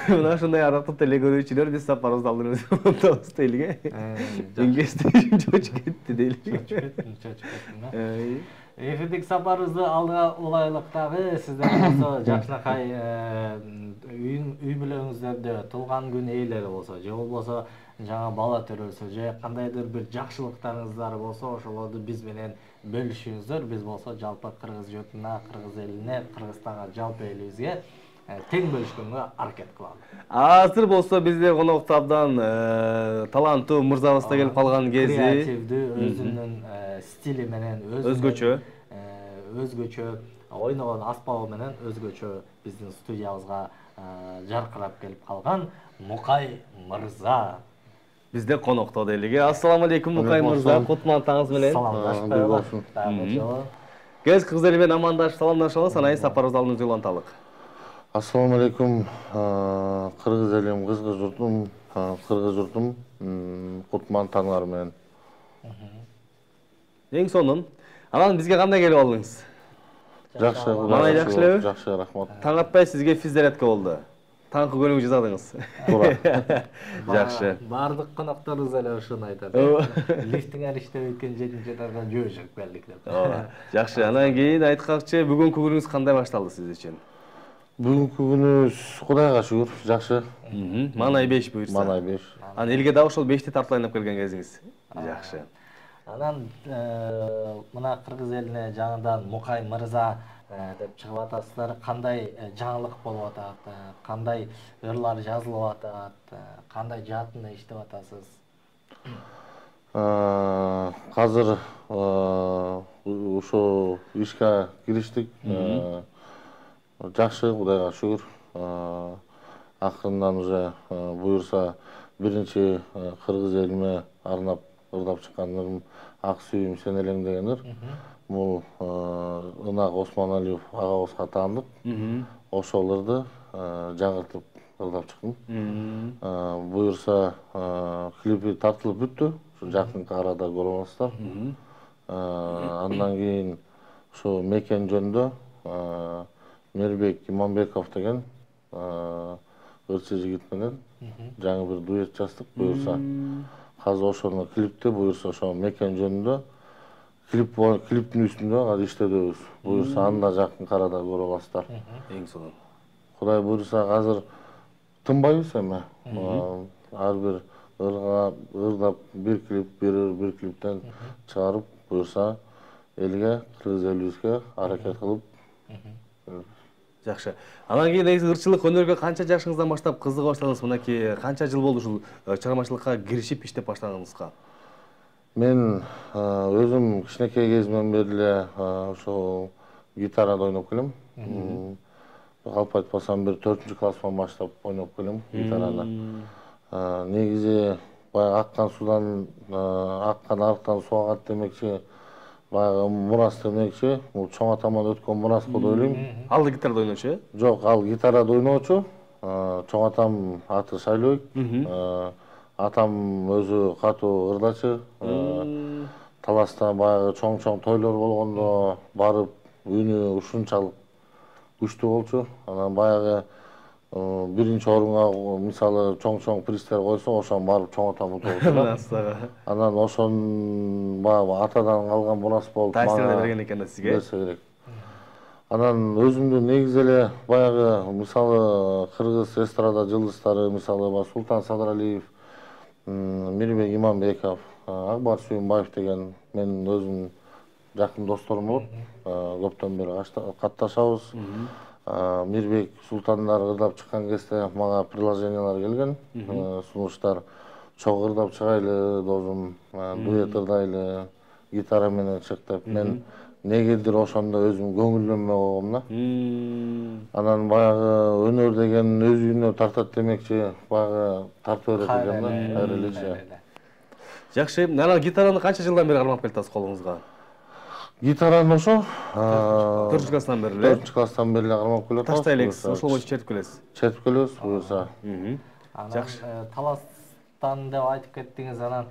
Мына ушундай арактуу телекөрүүчүлөр биз сапарыбызды алдырып атабыз дейлиге. Инглизде чочуп кетти дейлиге. Чочуп кеттим. Эфирдик сапарыбызды алдыга улайлык дагы. Сиздер болсо жакшынакай үй бүлөңүздөрдө туулган күн ээлери болсо, же болбосо жаңа бала төрөсө, же кандайдыр бир жакшылыктарыңыздар болсо, ошолорду биз менен бөлүшүңүздөр. Биз болсо жалпы кыргыз жұртуна, кыргыз элине, Кыргызстанга, жалпы элибизге тең бөлүшкөнгө аракет кылалы. Азыр болсо бизде конокто абдан таланттуу мырзабыз да келип калган кези. Креативдүү, өзүнүн стили менен, өзгөчө ойногон аспабы менен өзгөчө биздин студиябызга жаркырап келип калган Мукай мырза. Бизде конокто дейлиге. Ассаламу алейкум Мукай мырза, кутман таңыз менен. Саламдашпайлы. Кез кыргыз эли менен амандашып саламдашабыз, анан сапарыбызды алдыңызга уланталык. Ассаламу алейкум, кыргыз элим, кыргыз журтум, кутман таңар менен. Эң сонун. Анан бизге кандай келип алдыңыз? Жакшы, Мана жакшы элеби? Жакшы, рахмат. Таң атпай сизге физзарядка болду. Таңкы көлүм жасадыңыз. Туура. Жакшы. Бардык конокторубуз эле ушуну айтат. Лифтиңер иштеп өткөн 7-этажга жөөшөк бердик деп. Жакшы. Анан кийин айткакчы, бүгүнкү күнүңүз кандай башталды сиз үчүн? Бүгүнкү күнүбүз Кудайга шүгүр, жакшы. Манай 5 буйрса. Манай 5. Анан элге дагы ошол 5ти тартып келген кезиңиз. Жакшы. Анан мына кыргыз элине жаңыдан Мукай мырза деп чыгып атасыздар. Кандай жаңылык болуп атат, кандай ырлар жазылып атат, кандай жаатында иштеп атасыз? Азыр ошо ишке кириштик. Жакшы, Кудайга шүгүр. Акырындан уже буюрса биринчи кыргыз элиме арнап ырдап чыккандарым Ак сүйүүм сен элең деген ыр. Бул Ынак Осмоналиев агабызга таандык. Ошол ырды жаңыртып ырдап чыктым. Буюрса клипи тартылып бүттү. Жакынкы арада көрө аласыздар. Андан кийин ошо мекен жөнүндө Мирбек Иманбеков деген ырчы жигит менен жаңы бир дуэт жаздык. Буюрса азыр ошону клипте, буюрса ошо мекен жөнүндө клиптин үстүндө азыр иштедөбүз. Буюрса аны да жакынкы арада көрө аласыздар. Эң сонун. Кудай буюрса азыр тынбайбыз эми. Ар бир ырдап бир клиптен чыгарып, буюрса элге, кыргыз элибизге аракет кылып. Жакшы. Анан кийин негизи ырчылык өнөргө канча жашыңыздан баштап кызыга баштадыңыз? Мынакей канча жыл болду ушул чыгармачылыкка киришип иштеп баштаганыңызга? Мен өзүм кичинекей кезимден бери эле ошол гитарада ойноп келем. Калп айтпасам бир 4-класстан баштап ойноп келем гитарада. Негизи баягы аккан судан аккан арыктан суу агат демекчи, баягы мурас демекчи, бул чоң атаман өткөн мурас болуп ойлойм. Ал да гитарада ойночу, э? Жок, ал гитарада ойночу. Чоң атам аты Шайлообек. Атам өзү катуу ырдачы. Таласта баягы чоң тойлор болгондо барып үнү ушунчалык күчтүү болчу. Анан баягы биринчи орунга мисалы чоң пристер койсо, ошону барып чоң атам утулчу. Анан ошон баягы атадан калган мурас болуп таасирин берген экен да сизге. Берсе керек. Анан өзүмдү негизи эле баягы мисалы кыргыз эстрада жылдыздары, мисалы Султан Садыралиев, Мирбек Иманбеков, Акбар Сүйүнбаев деген менин өзүмдүн жакын досторум болот. Көптөн бери катташабыз. Мирбек Султандар ырдап чыккан кезде мага приложениялар келген, сунуштар. Чогуу ырдап чыгайлы, досум, дуэт ырдайлы, гитара менен чык деп. Мен негедир ошондо өзүм көңүлдөнмөй койгом да. Анан баягы өнөр деген өз үйүнө тартат демекчи, баягы тартып берет экен да, кайрылычы. Жакшы. Анан гитараны канча жылдан бери кармап келатасыз колуңузга? Гитараны ошо 4-класстан бери эле. 4-класстан бери кармап келатабыз. Таштай элексиз, ошол боюнча чертип келесиз. Чертип келебиз, буюрса. Жакшы. Таластан деп айтып кеттиңиз, анан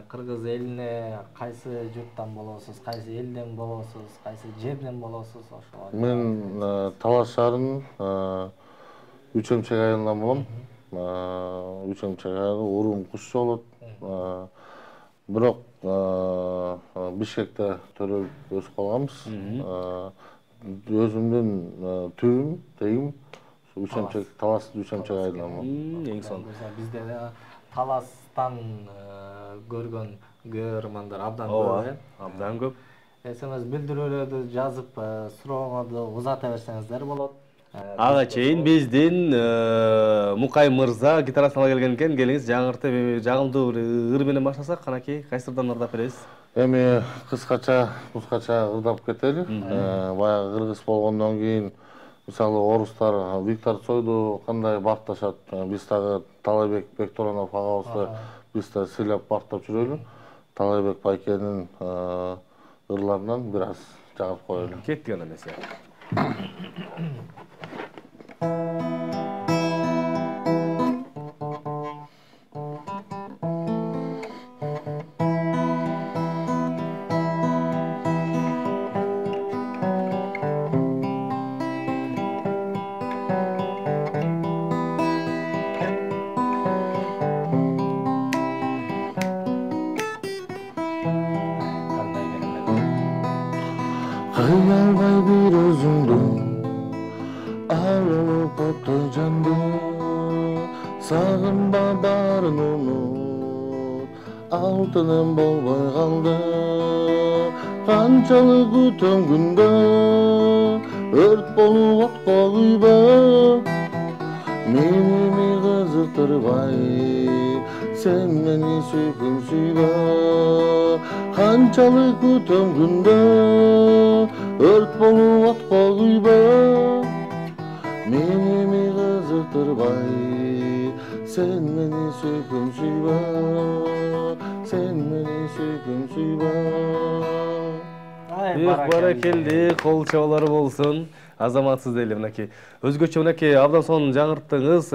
кыргыз элине кайсы журттан болосуз, кайсы элден болосуз, кайсы жерден болосуз ошо? Мен Талас шаарынын 3 эмчек айылынан болом. 3 эмчек айылы урум кушчу болот. Бирок Бишкекте төрөлүп өсүп калганбыз. Өзүмдүн түбүм, тегим ушу 3 эмчек, Талас 3 эмчек айылынан болом. Эң сонун. Бизде Таластан көргөн көрөрмандар абдан көп, Абдан көп. СМС билдирүүлөрдү жазып, сурооңорду узата берсеңиздер болот. Ага чейин биздин Мукай мырза гитарасын ала келген экен. Келиңиз жаңыртып жагымдуу бир ыр менен баштасак, канакей кайсырдан ырдап бересиз? Эми кыскача ырдап кетели. Баягы кыргыз болгондон кийин мисалы орустар Виктор Цойду кандай бакташат, биз дагы Талайбек Бектуранов агабызды биз да сыйлап бактап жүрөлү. Талайбек байкенин ырларынан бир аз жагып коелу. Кеттик анда эмесе. Кыялбай бир өзүңдү алып отто жанды, сагынба баарын унут, алтыным болбой калды. Канчалык күтөм күндө өрт болуп отко күйбө, мени кызыктырбай сен мени сүйкүм сүйбө. Канчалык күтөм күндө өрт болуп отко күйбө, мени кызыктырбай сен мени сүйкүм сүйбө, сен мени сүйкүм сүйбө. Баракелди, кол чабалары болсун. Азаматсыз эле мынакей. Өзгөчө мынакей абдан сонун жаңырттыңыз.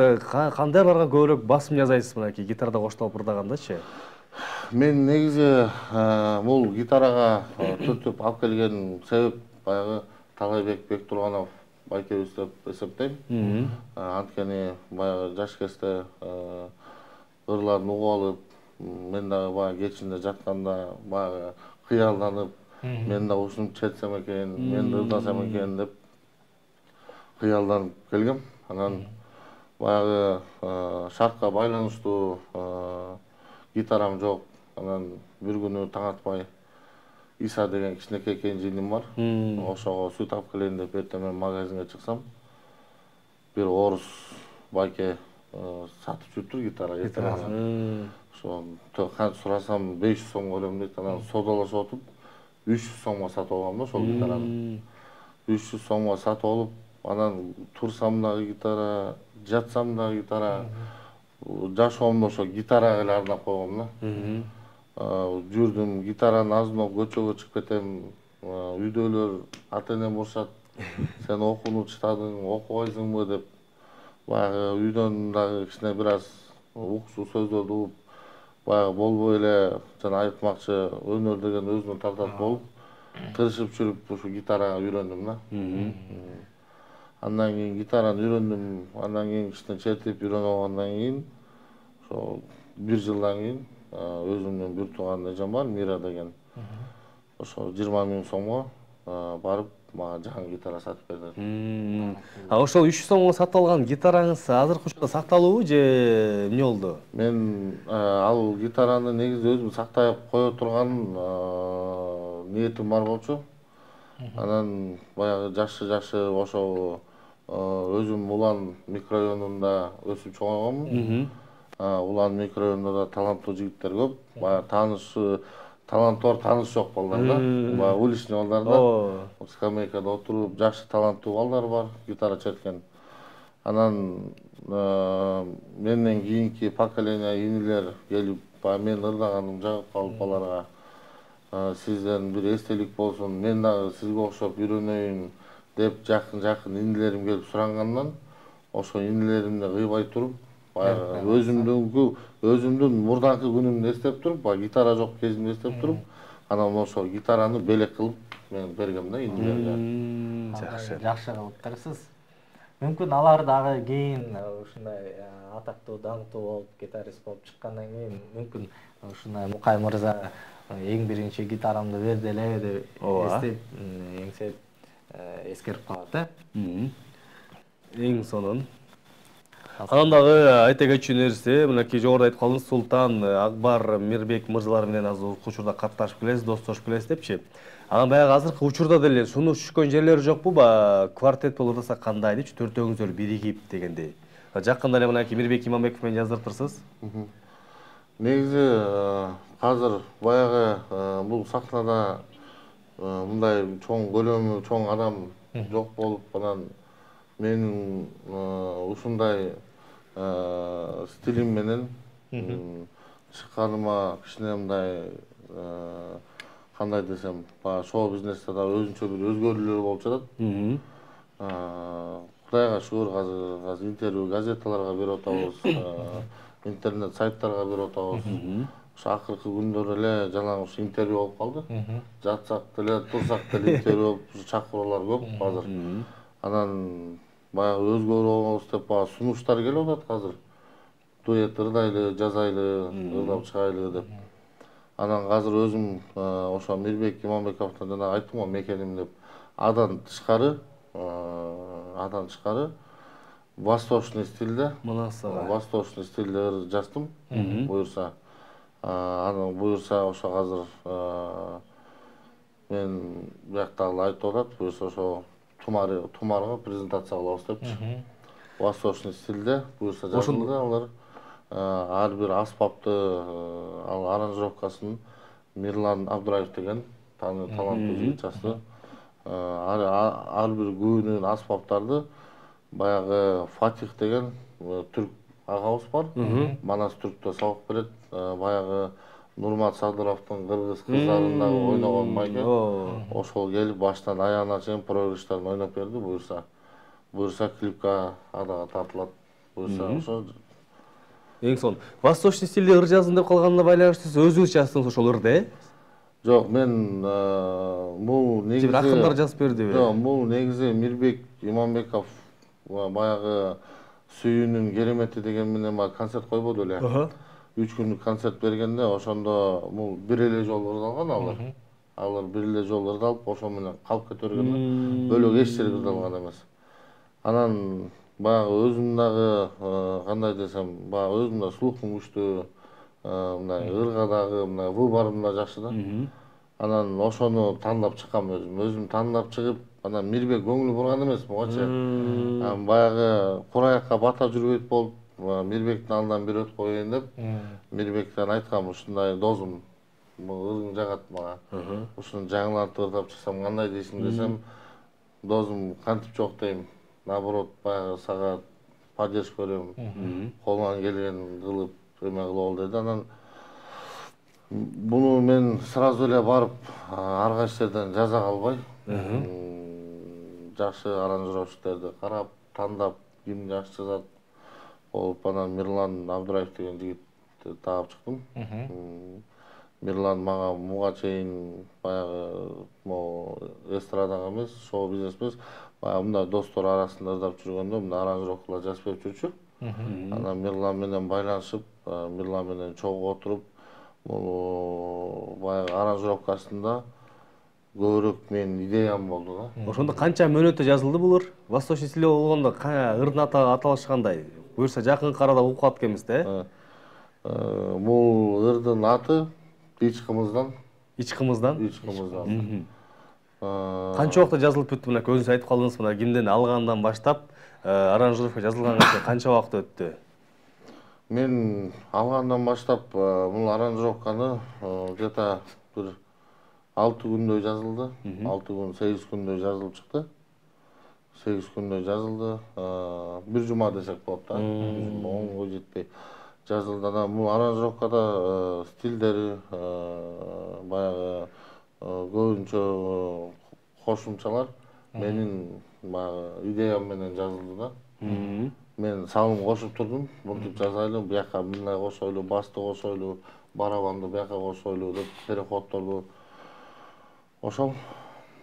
Кандай барга көбүрөөк басым жасайсыз мынакей гитарада коштолуп ырдагандачы? Мен негизи бул гитарага түртүп алып келген себеп баягы Талайбек Бектурганов байкебиз деп эсептейм. Анткени баягы жаш кезде ырларын угуп алып, мен дагы баягы кечинде жатканда баягы кыялданып, мен да ушинтип четсем экен, мен да ырдасам экен деп кыялданып келгем. Анан баягы шартка байланыштуу гитарам жок. Анан бир күнү таң атпай Иса деген кичинекей кенжиним бар. Ошого сүт алып келейин деп эртең мен магазинге чыксам, бир орус байке сатып жүрүптүр гитара. Ошо канча сурасам 500 сом көрөм дейт. Анан содалашып отуп 300 сомго сатып алгам да ошол гитараны. 300 сомго сатып алып, анан турсам дагы гитара, жатсам дагы гитара. Жашоомду ошо гитарага эле арнап койгом да. Жүрдүм, гитараны азынап көчөгө чыгып кетем. Үйдөлөр ата-энем урушат. Сен окууну чыдадың, окубайсыңбы деп. Баягы үйдөн дагы кичине бир аз уксуу сөздөрдү угуп, баягы болбой эле жана айтмакчы өнөр деген өзүнө тартат болуп, тырышып жүрүп ушу гитарага үйрөндүм да. Андан кийин гитараны үйрөндүм, андан кийин кичине чертип үйрөнүп алгандан кийин, ошо 1 жылдан кийин өзүмдүн бир тууган эжем бар, Мира деген. Ошо 20 000 сомго барып мага жаңы гитара сатып берди. Ошол 300 сомго сатып алган гитараңыз азыркы учурда сакталуубу же эмне болду? Мен ал гитараны негизи өзүм сактай кое турган ниетим бар болчу. Анан баягы жакшы ошол өзүм Улан микрорайонунда өсүп чоңойгонмун. Улан микрорайонунда да таланттуу жигиттер көп. Баягы таланты бар, тааныш жок балдар да. Баягы уличный балдар да. Скамейкада отуруп, жакшы таланттуу балдар бар, гитара черткен. Анан менден кийинки поколение инилер келип, мен ырдаганым жагып калып баларга, сизден бир эстелик болсун, мен дагы сизге окшоп үйрөнөйүн деп жакын инилерим келип сурангандан, ошо инилеримди кыйбай туруп, баягы өзүмдүн мурдакы күнүмдү эстеп туруп, баягы гитара жок кезимди эстеп туруп, анан ошо гитараны белек кылып мен бергем да инилерге. Жакшы кылыптырсыз. мүмкүн алар дагы кийин ушундай атактуу даңктуу болуп гитарист болуп чыккандан кийин мүмкүн ушундай Мукай мырза эң биринчи гитарамды берди эле деп эстеп эңсеп эскерип калат эң сонун. Анан дагы айта кетчү нерсе, мынакей жогоруда айтып калдыңыз, Султан, Акбар, Мирбек мырзалар менен азыр учурда катташып келесиз, достошуп келесиз депчи. Анан баягы азыркы учурда деле сунуш түшкөн жерлери жокпу? Квартет болуп атса кандай депчи, төртөөңүздөр биригип дегендей. Жакында эле мынакей Мирбек Иманбеков менен жаздыртырсыз. Негизи азыр баягы бул сахнада мындай чоң көлөмү, чоң адам жок болуп, анан менин ушундай стилим менен чыкканыма кичине мындай кандай десем, шоу бизнесте да өзүнчө бир өзгөрүүлөр болуп жатат. Кудайга шүгүр, азыр интервью газеталарга берип атабыз, интернет сайттарга берип атабыз. Ошо акыркы күндөр эле жалаң ушу интервью болуп калды. Жатсак деле, турсак деле интервью болуп, чакыруулар көп азыр. Анан баягы өзгөрөбүз деп сунуштар келип атат азыр. Дуэт ырдайлы, жазайлы, ырдап чыгайлы деп. Анан азыр өзүм ошо Мирбек Иманбековдон жана айттым го мекеним деп. Адан тышкары восточный стилде, восточный стилде жаздым, буюрса. Анан буюрса ошо азыр мен бияктагы айтып атат, буюрса ошо тумарга презентация кылабыз депчи. Восточный стилде буюрса жазылды алар. Ар бир аспапты, аранжировкасын Мирлан Абдураев деген таланттуу жигит жазды. Ар бир күбүнүн аспаптарды баягы Фатих деген түрк агабыз бар. Манас түрктө сабак берет. Баягы Нурмат Садыровдун кыргыз кыздарындагы ойногон майке. Ошол келип баштан аягына чейин проигрыштарын ойноп берди. Буюрса клипке адага тартылат. Буюрса ошо эң сонун. Восточный стилде ыр жаздым деп калганына байланыштуу өзүңүз жаздыңыз ошол ырды, Жок, мен бул негизи бир акындар жазып бердиби? Жок, бул негизи Мирбек Иманбеков баягы сүйүүнүн керемети деген менен концерт койбоду эле. 3 күндүк концерт бергенде ошондо бул бир эле жолу ырдалган алар. Алар бир эле жолу ырдалып, ошо менен калып кете берген. Бөлөк эч жерге ырдалган эмес. Анан баягы өзүм дагы кандай десем, баягы өзүм да слухум күчтүү, мындай ырга дагы мындай выборум да жакшы да. Анан ошону тандап чыккам өзүм тандап чыгып, анан Мирбек көңүл бурган эмес бугачы. Баягы кураякка бата жүрбөйт болуп, Мирбектин алдынан бир өтүп коеюн деп, Мирбектен айткам, ушундай досум, бул ыргың жагат мага. Ушуну жаңылантып ырдап чыксам кандай дейсиң десем, досум кантип жок дейм. Наоборот, баягы сага поддержка берем, колунан келгенин кылып эме кылып деди. Анан буну мен сразу эле барып ар кайсы жерден жаза калбай, жакшы аранжировщиктерди карап, тандап, ким жакшы жазат болуп, анан Мирлан Абдураев деген жигитти таап чыктым. Мирлан мага буга чейин баягы эстрадага эмес, шоу бизнес эмес, мындай достор арасында ырдап жүргөндө мындай аранжировкалар жазып берип жүрчү. Анан Мирлан менен байланышып, Мирлан менен чогуу отуруп, бул баягы аранжировкасында көбүрөөк менин идеям болду да. Ошондо канча мөөнөттө жазылды бул ыр? Восточный стилде болгондо ырдын аталышы кандай? Буюрса жакын арада угуп калат экенбиз да. Бул ырдын аты Ич кымыздан. Ич кымыздан? Ич кымыздан. Канча убакта жазылып бүттү? Мына өзүңүз айтып калдыңыз, мына кимден алгандан баштап аранжировка жазылганга канча убакыт өттү? Мен алгандан баштап бул аранжировканы где-то бир 6 күндөй жазылды. 6 күн, 8 күндөй жазылып чыкты. 8 күндөй жазылды. Бир жума десек болот да. Оңго жетпей жазылды. Анан бул аранжировкада стилдери баягы көбүнчө кошумчалар менин баягы идеям менен жазылды да. Мен салым кошуп турдум, мынтип жазайлы, бияка мындай кошойлу, басты кошойлу, барабанды бияка кошойлу деп переходторду ошол.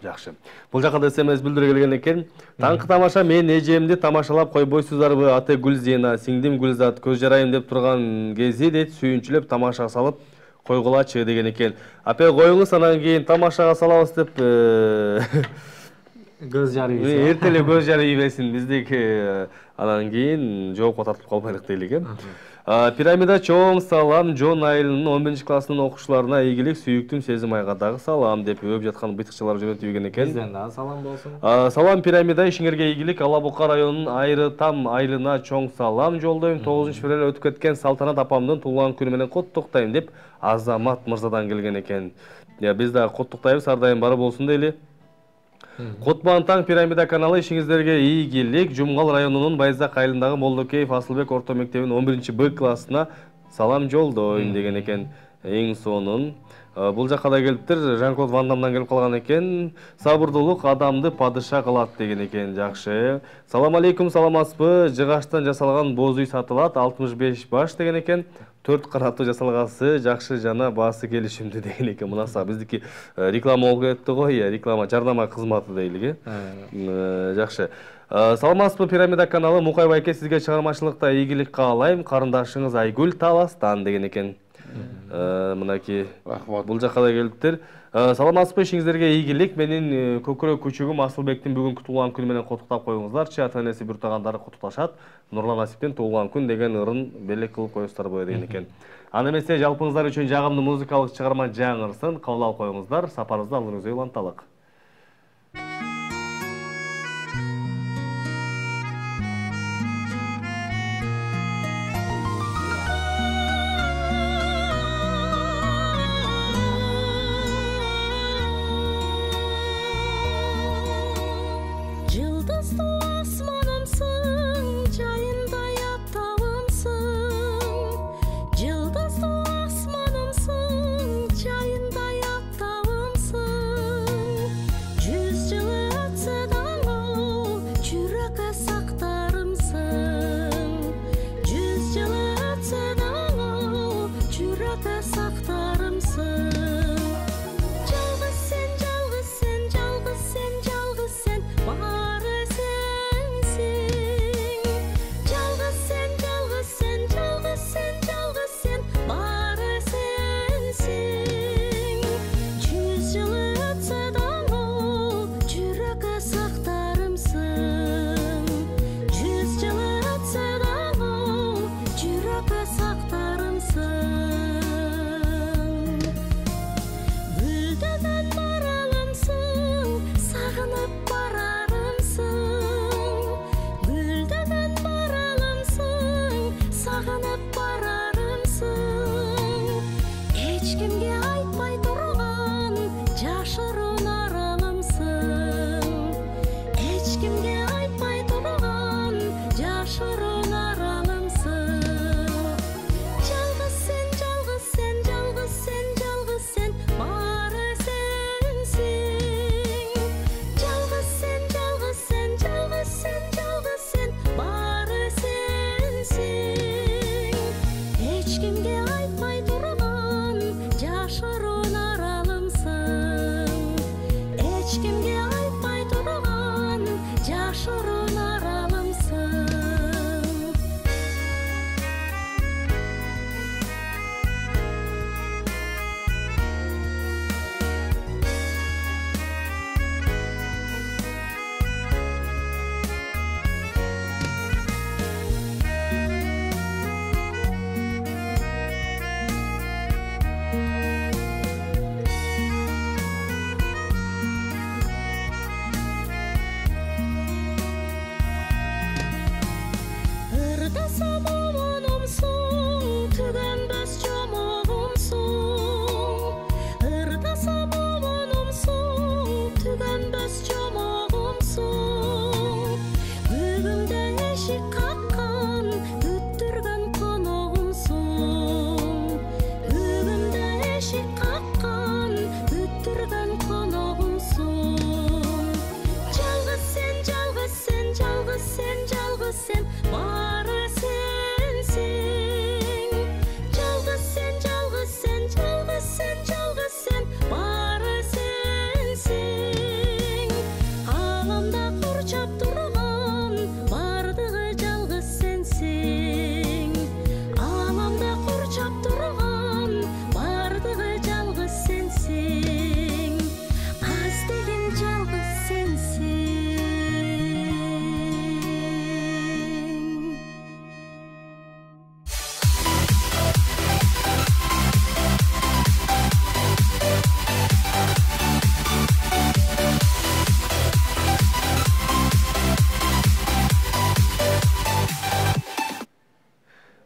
Жакшы. Бул жака да СМС билдире келген экен. Таңкы тамаша мен эжемди тамашалап койбойсуздарбы, аты Гүлзена, сиңдим Гүлзат, көз жарайым деп турган кези дейт сүйүнчүлөп тамаша салып койгулачы деген экен. Апа коюңуз, анан кийин тамашага салабыз деп көз жарыйбыз. Эртеле көз жарыйбесин биздики анан кийин жоопко тартып калбайлык дейлик э. Пирамида чоң салам Жон айылынын 11 классынын окуучуларына ийгилик, сүйүктүм Сезим айга дагы салам деп өп жаткан быйтыкчылар жөнөтүп келген экен. Бизден дагы салам болсун. Салам Пирамида, ишиңерге ийгилик. Ала Бука районунун Айры Там айылына чоң салам жолдойм. 9-февраль өтүп кеткен Салтанат апамдын туулган күнү менен коттуктайм деп Азамат мырзадан келген экен. Биз дагы коттуктайбыз, ар дайым бары болсун дейли. Котман таң Пирамида каналы, ишиңиздерге ийгилик. Жумгал районунун Байзак айылындагы Молдокеев Асылбек орто мектебинин 11-Б классына салам жолдойм деген экен. Эң сонун. Бул жакка да келиптир. Жан-Клод Ван Дамдан келип калган экен. Сабырдуулук адамды падыша кылат деген экен. Жакшы. Салам алейкум, саламатсызбы? Жыгачтан жасалган боз үй сатылат, 65 баш деген экен. 4 канаттуу жасалгасы жакшы жана баасы келишимдүү деген экен. Мынаса биздики реклама болуп кетти го, реклама жарнама кызматы дейлик э. Жакшы. Саламатсызбы Пирамида каналы, Мукай байке, сизге чыгармачылыкта ийгилик каалайм. Карындашыңыз Айгүл Таластан деген экен. Мынаки бул жакка да келиптир. Саламатсызбы, ишиңиздерге ийгилик. Менин көкүрөк күчүгүм Асылбектин бүгүнкү туулган күнү менен коттуктап коюңуздарчы. Ата-энеси буртагандары коттукташат. Нурлан Насиптин туулган күн деген ырын белек кылып коюңуздарбы деген экен. Аны эмесе жалпыңыздар үчүн жагымдуу музыкалык чыгарма жаңырсын кабыл алып коюңуздар. Сапарыңызды алыңызга уланталык.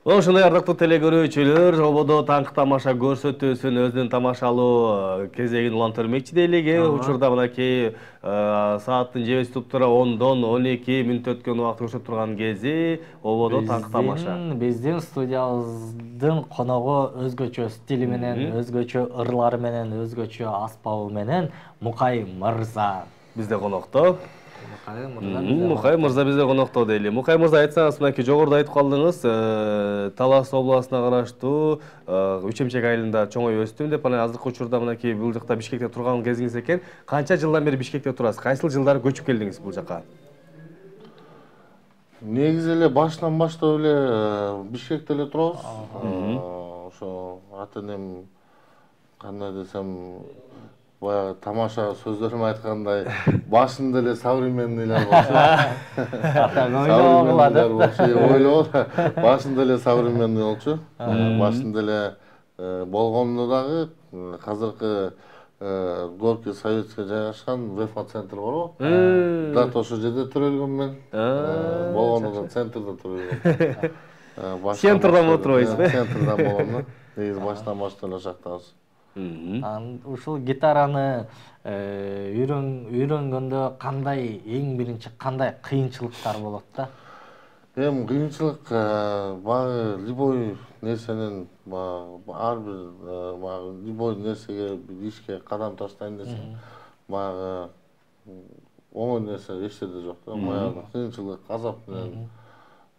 Ошондой ардактуу телекөрүүчүлөр, ободо таңкы тамаша көрсөтүүсүн өзүнүн тамашалуу кезегин улантырмакчы дейлик. Учурда мынакей сааттын жебеси туптура 10дон 12 мүнөт өткөн убакыт көрсөтүп турган кези ободо таңкы тамаша. Биздин студиябыздын коногу өзгөчө стили менен, өзгөчө ырлары менен, өзгөчө аспабы менен Мукай мырза. Бизде конокто. Мукай мырза бизде конокто дейли. Мукай мырза, айтсаңыз, мынакей жогоруда айтып калдыңыз, Талас областына караштуу Үчемчек айылында чоңой өстүм деп, анан азыркы учурда мынакей бул жакта Бишкекте турган кезиңиз экен. Канча жылдан бери Бишкекте турасыз? Кайсыл жылдары көчүп келдиңиз бул жака? Негизи эле башынан баштап эле Бишкекте эле турабыз. Ошо ата-энем кандай десем, баягы тамаша сөздөрүм айткандай башында эле современныйлар болчу. Ойлогол, башында эле современный болчу. Башында эле болгондо дагы азыркы Горький Советский жайгашкан ВФА центр барбы? Дат ошол жерде төрөлгөм мен. Болгондо центрде төрөлгөм. Центрдан отурбайсызбы? Центрдан болгондо. Негизи баштан баштап эле жактабыз. Ушул гитараны үйрөнгөндө кандай, эң биринчи кандай кыйынчылыктар болот да? Эми кыйынчылык баягы любой нерсенин ар бир любой нерсеге ишке кадам таштайм десең, баягы оңой нерсе эч жерде жок да. Баягы кыйынчылык, азап менен.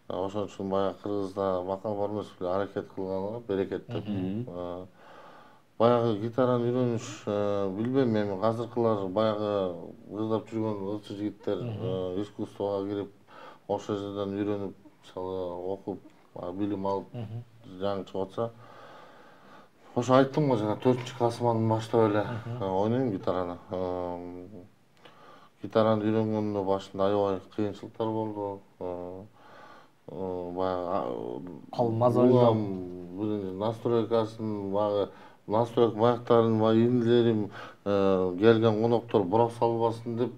Ошон үчүн баягы кыргызда макал бар эмес, аракет кылганга берекет деп. Баягы гитараны үйрөнүш, билбейм, эми азыркылар баягы ырдап жүргөн ырчы жигиттер искусствого кирип, ошол жерден үйрөнүп, мисалы окуп, билим алып жаңы чыгып атса. Ошо айттым го жана 4-классыман баштап эле ойнойм гитараны. Гитараны үйрөнгөндө башында аябай кыйынчылыктар болду. Баягы кол мозолдо настройкасын, баягы настройка маяктарын, инилерим келген коноктор бурак салбасын деп,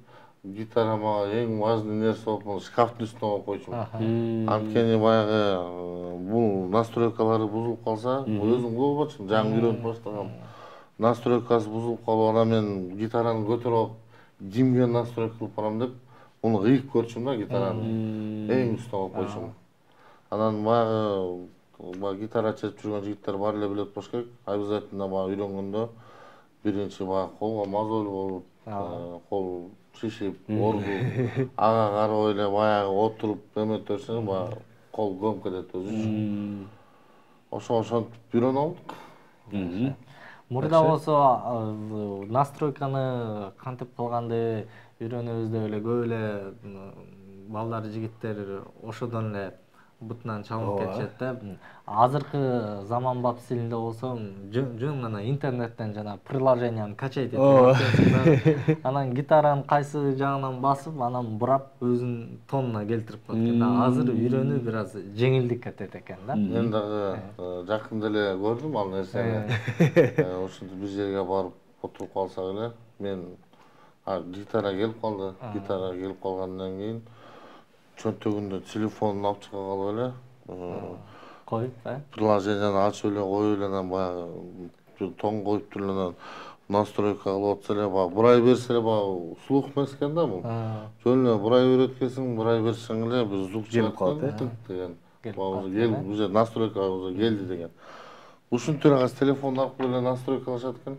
гитара мага эң важный нерсе болуп, шкафтын үстүнө коюп койчумун. Анткени баягы бул настройкалары бузулуп калса, өзүм көп болчумун, жаңы үйрөнүп баштагам. Настройкасы бузулуп калып, анан мен гитараны көтөрүп алып, димге настройка кылып барам деп, муну кыйып көрчүм да гитараны. Эң үстүнө коюп койчумун. Анан баягы гитара чечип жүргөн жигиттер баары эле билет болуш керек. Обязательно үйрөнгөндө биринчи колго мозоль болуп, кол шишип, ордуп, ага карабай эле баягы отуруп эметип берсең, баягы кол көмүп кетет өзү үчүн. Ошентип үйрөнүп алдык. Мурда болсо настройканы кантип кылганды үйрөнөбүз деп эле көп эле балдар, жигиттер ошодон эле бутунан чалынып кетишет да. Азыркы заманбап стилинде болсо, жөн гана интернеттен жана приложенияны качать этип, анан гитаранын кайсы жагынан басып, анан бурап өзүнүн тонуна келтирип коет экен да. Азыр үйрөнүү бир аз жеңилдик кетет экен да. Мен дагы жакында эле көрдүм ал нерсени. Ушинтип бир жерге барып отуруп калсак эле, мен гитара келип калды. Гитара келип калгандан кийин чөнтөгүндө телефонун алып чыга калып эле, коюп, приложенияны ачып эле коюп эле, анан баягы тон коюп туруп эле настройка кылып атса эле, баягы бурай берсе эле, баягы слух эмес экен да бул. Жөн эле бурай берет экенсиң, бурай берсең эле бир звук чыгып калат деген. Баягы уже настройка уже келди деген. Ушинтип эле азыр телефон аркылуу эле настройкалашат экен.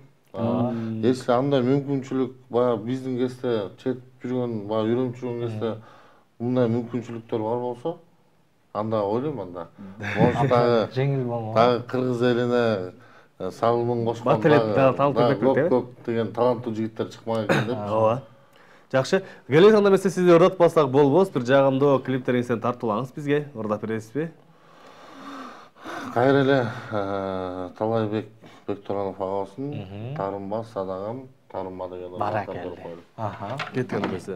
Если андай мүмкүнчүлүк баягы биздин кезде чечип жүргөн, баягы үйрөнүп жүргөн кезде мындай мүмкүнчүлүктөр бар болсо, анда ойлойм, анда может жеңил болмок. Дагы кыргыз элине салымын кошкон көп деген таланттуу жигиттер чыкмак экен деп. Ооба. Жакшы. Келесі анда эмесе сизди ырдатпасак болбос, бир жагымдуу клиптериңизден тартуулаңыз бизге, ырдап бересизби? Кайра эле Талайбек Бектуранов агабыздын Тарымба садагам, Тарымба деген баракелде. Кеткен эмесе.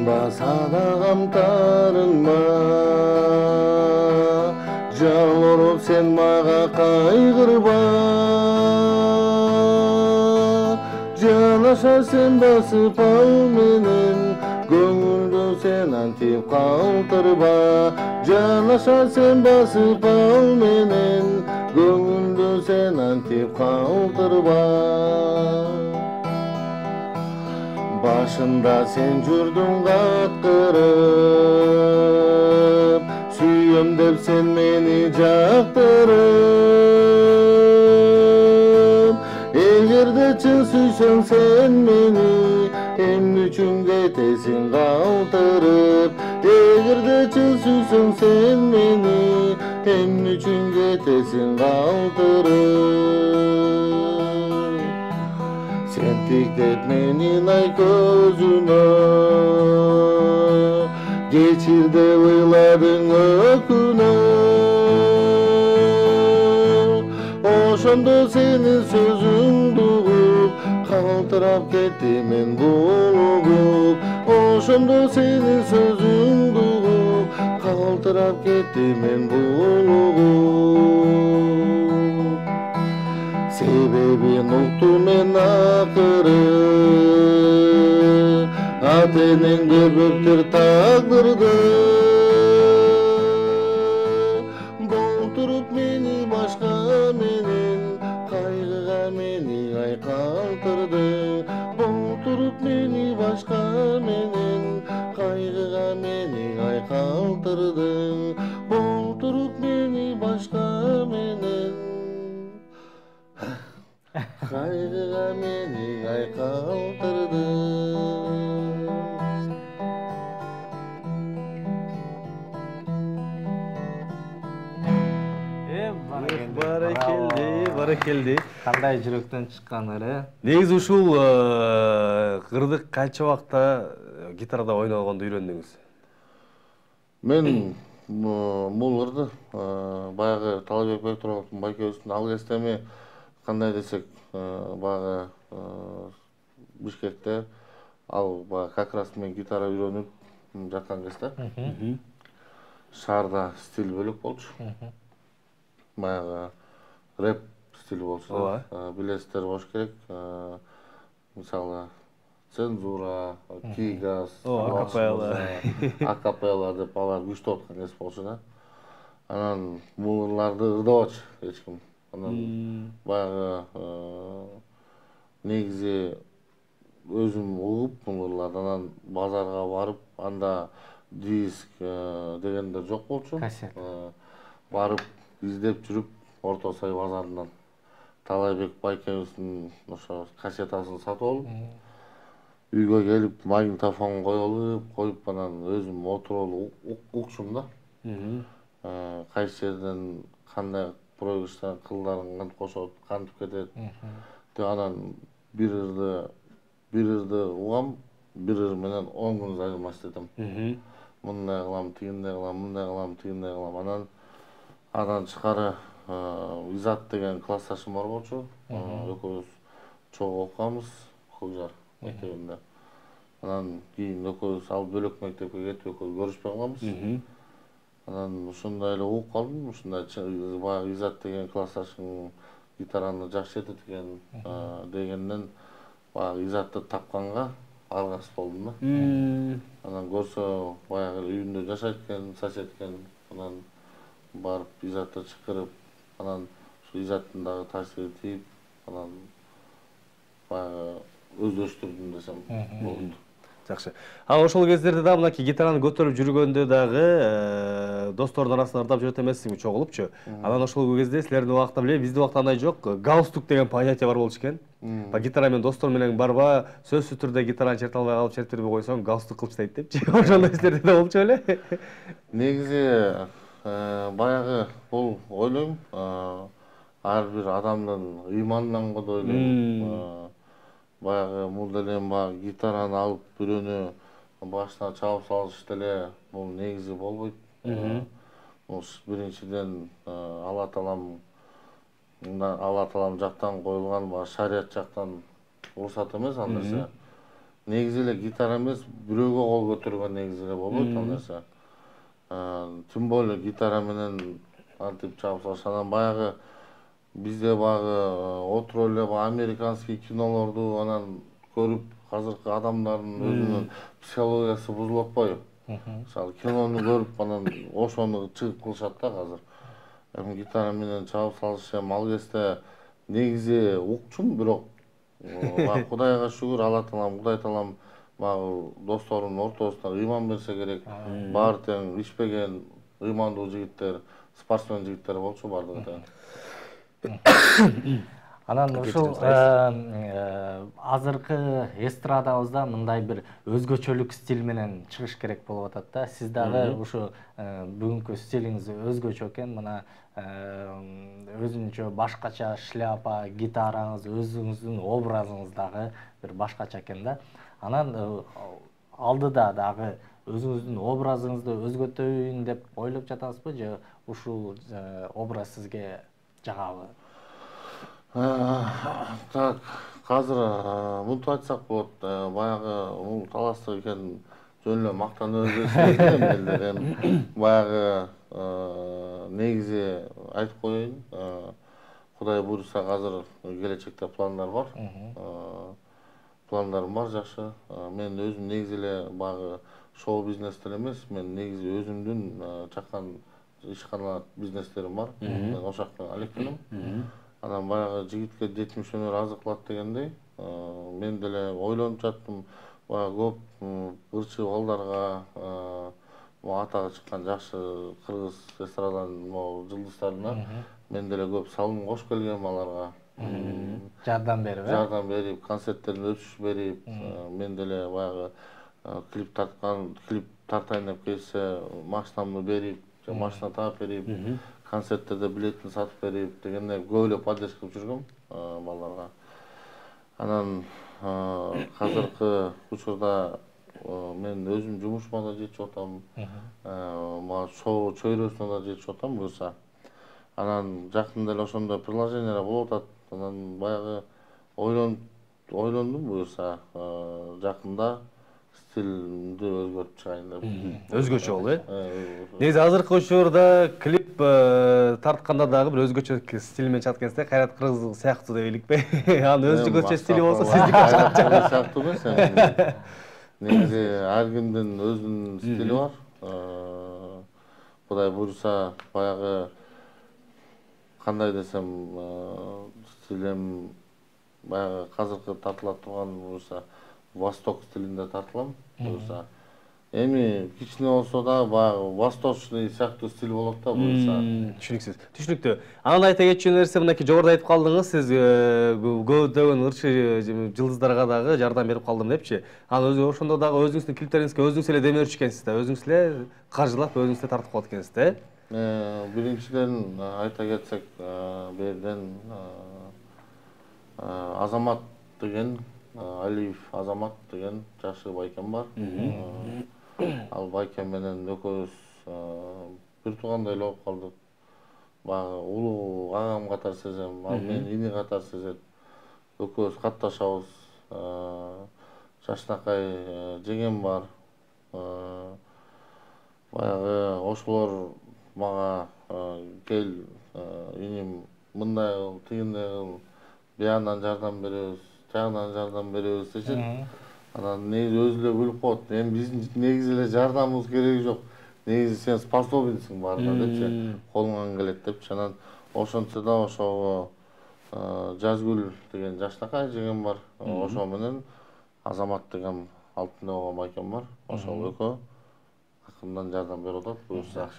башыңда садагам тарыңма, жалоруп сен мага кайгырба, жанаша сен басып ал менен, көңүлдү сен антип калтырба, жанаша сен басып ал менен, көңүлдү сен антип калтырба. Başında sen жүрдүң каткырып, сүйөм деп sen мени жактырып, эгерде чын сүйсөң sen мени, эмне үчүн кетесиң калтырып, эгерде чын сүйсөң sen мени, эмне үчүн кетесиң калтырып. Sen tiktep menin ay közüne, geçir de ıyladın öküne. Oşonda senin sözün duyup, kaltırap kettim men bulup. Oşonda senin sözün duyup, kaltırap kettim men bulup. Sebebin uktum men akırı, ateninde böktür takdırdı. Doldurup meni başka menen, kaygıga meni ay kaltırdı. Doldurup meni başka menen, kaygıga meni ay kaltırdı. Doldurup meni başka menen, kaygıga meni ay kaldırdı. Баракелди. Кандай жүрөктөн чыккан эле. Негизи ушул кырдык канча убакта гитарада ойногонду үйрөндүңүз? Мен бул ырды баягы Талабек Бектуровдун байкебиздин ал кезде эми кандай десек, баягы Бишкекте ал баягы как раз мен гитара үйрөнүп жаткан кезде шаарда стиль бөлөк болчу. Баягы рэп стиль болчу. Билесиздер болуш керек. Мисалы цензура, Кигас, акапелла деп алар күчтүү аткан кез болчу да. Анан буларды ырдабачы эч ким. Анан баягы негизи өзүм угуп буларды, анан базарга барып, анда диск дегендер жок болчу. Барып издеп жүрүп Орто Сай базарынан Талайбек байкебиздин ошо кассетасын сатып алып, үйгө келип магнитофон коюп, анан өзүм отуруп укчум да. Кайсы жерден кандай проигрыштан кылдарын кантип кошот, кантип кетет. Анан бир ырды угам, бир ыр менен 10 күн айырмаш дедим. Мындай кылам, тигиндей кылам, мындай кылам, тигиндей кылам. Андан тышкары Изат деген классташым бар болчу. Экөөбүз чогуу окуганбыз Кылжар мектебинде. Анан кийин экөөбүз ал бөлөк мектепке кетип экөөбүз көрүшпөй калганбыз. Анан ушундай эле угуп калдым. Ушундай баягы Изат деген классташым гитараны жакшы чертет экен дегенден баягы Изатты тапканга аргасыз болдум да. Анан көрсө баягы үйүндө жашайт экен, сосед экен. Анан барып Изатты чакырып, анан ушу Изаттын дагы таасири тийип, анан баягы өздөштүрдүм десем болот. Жакшы. Ошол кездерде да мынакей гитараны көтөрүп жүргөндө дагы достордун арасында ырдап жүрөт эмессизби, чогулупчу. Анан ошол кезде силердин убакта билем, биздин убакта андай жок, галстук деген понятие бар болчу экен. Гитара менен достор менен барба, сөзсүз түрдө гитараны черте албай калып, чертирбей койсоң, галстук кылып таштайт депчи. Ошондой силерде да болчу беле? Негизи баягы бул ойлойм, ар бир адамдын ыйманынан го деп ойлойм. Баягы бул деле баягы гитараны алып бирөөнү башына чабып салыш деле бул негизи болбойт. Бул биринчиден Алла таалам жактан коюлган, шарият жактан уруксат эмес ал нерсе. негизи эле гитара эмес, бирөөгө кол көтөргөн негизи эле болот ал нерсе. Тем более гитара менен антип чалып салыш. Анан баягы бизде баягы отуруп эле американский кинолорду анан көрүп, азыркы адамдардын өзүнүн психологиясы бузулуп атпайбы? Мисалы кинону көрүп анан ошону чыгып кылышат да азыр. Эми гитара менен чалып салыш ал кезде негизи укчумун, бирок Кудайга шүгүр, Алла Таалам, Кудай Таалам досторунун ортосуна ыйман берсе керек. Баары тең ичпеген, ыймандуу жигиттер, спортсмен жигиттер болчу баардыгы тең. Анан ушул азыркы эстрадабызда мындай бир өзгөчөлүк стиль менен чыгыш керек болуп атат да. Сиз дагы ушу бүгүнкү стилиңиз өзгөчө экен. Мына өзүнчө башкача шляпа, гитараңыз, өзүңүздүн образыңыз дагы бир башкача экен да. Анан алдыда дагы өзүңүздүн образыңызды өзгөртөйүн деп ойлоп жатасызбы же ушул образ сизге жагабы? Так, азыр мынтип айтсак болот, баягы бул таластык экен жөн эле мактанып өзгөрсүн элдер. Баягы негизи айтып коеюн, Кудай буйруса азыр келечекте пландар бар. Пландарым бар жакшы. Мен өзүм негизи эле баягы шоу бизнестен эмес, мен негизи өзүмдүн чакан ишкана бизнестерим бар. Мен ошактан алектенем. Анан баягы жигитке жетимиш өнөр азык кылат дегендей, мен деле ойлонуп жаттым. Баягы көп ырчы балдарга, атагы чыккан жакшы кыргыз эстраданын жылдыздарына мен деле көп салым кошуп келгем аларга. Жардам берип, жардам берип, концерттерине өтүш берип, мен деле баягы клип тартайын деп келсе, машинамды берип, машина таап берип, концерттерде билетин сатып берип дегендей көп эле поддержка кылып жүргөм балдарга. Анан азыркы учурда мен өзүм жумушума да жетип атам, шоу чөйрөсүнө да жетип атам буюрса. Анан жакында эле ошондой приложениялар болуп атат. Анан баягы ойлондум буюрса жакында стилимди өзгөртүп чыгайын деп. Өзгөчө болду, негизи азыркы учурда клип тартканда дагы бир өзгөчө стиль менен чыгат экенсиз, Кайрат Кыргыз сыяктуу деп эликпи? Анын өзгөчө стили болсо сиздики сыяктуу эмес. Негизи ар кимдин өзүнүн стили бар. Кудай буйруса баягы кандай десем, стилим баягы азыркы тартыла турган буюрса восток стилинде тартылам буюрса. Эми кичине болсо да баягы восточный сыяктуу стиль болот да буюрса. Түшүнүктүү. Анан айта кетчү нерсе, мынакей жогоруда айтып калдыңыз, сиз көптөгөн ырчы жылдыздарга дагы жардам берип калдым депчи. Анан ошондо дагы өзүңүздүн клиптериңизге өзүңүз эле демөөрчү экенсиз да, өзүңүз эле каржылап, өзүңүз эле тартып коет экенсиз да. Биринчиден айта кетсек, берден Азамат деген, Алиев Азамат деген жакшы байкем бар. Ал байкем менен экөөбүз бир туугандай эле болуп калдык. Баягы улуу агам катары сезем, ал мени ини катары сезет. Экөөбүз катташабыз. Жашнакай жеңем бар. Баягы ошолор мага кел, иним мындай кыл, тигиндей кыл, биягынан жардам беребиз, тиягынан жардам беребиз дешет. Анан негизи өзү эле күлүп коет. Эми биздин негизи эле жардамыбыз кереги жок. Негизи сен способенсиң баарына депчи, колуңан келет депчи. Анан ошентсе да ошого Жазгүл деген жашнакай жеңем бар. Ошо менен Азамат деген алтында болгон байкем бар. Ошол экөө акырындан жардам берип атат буюрса.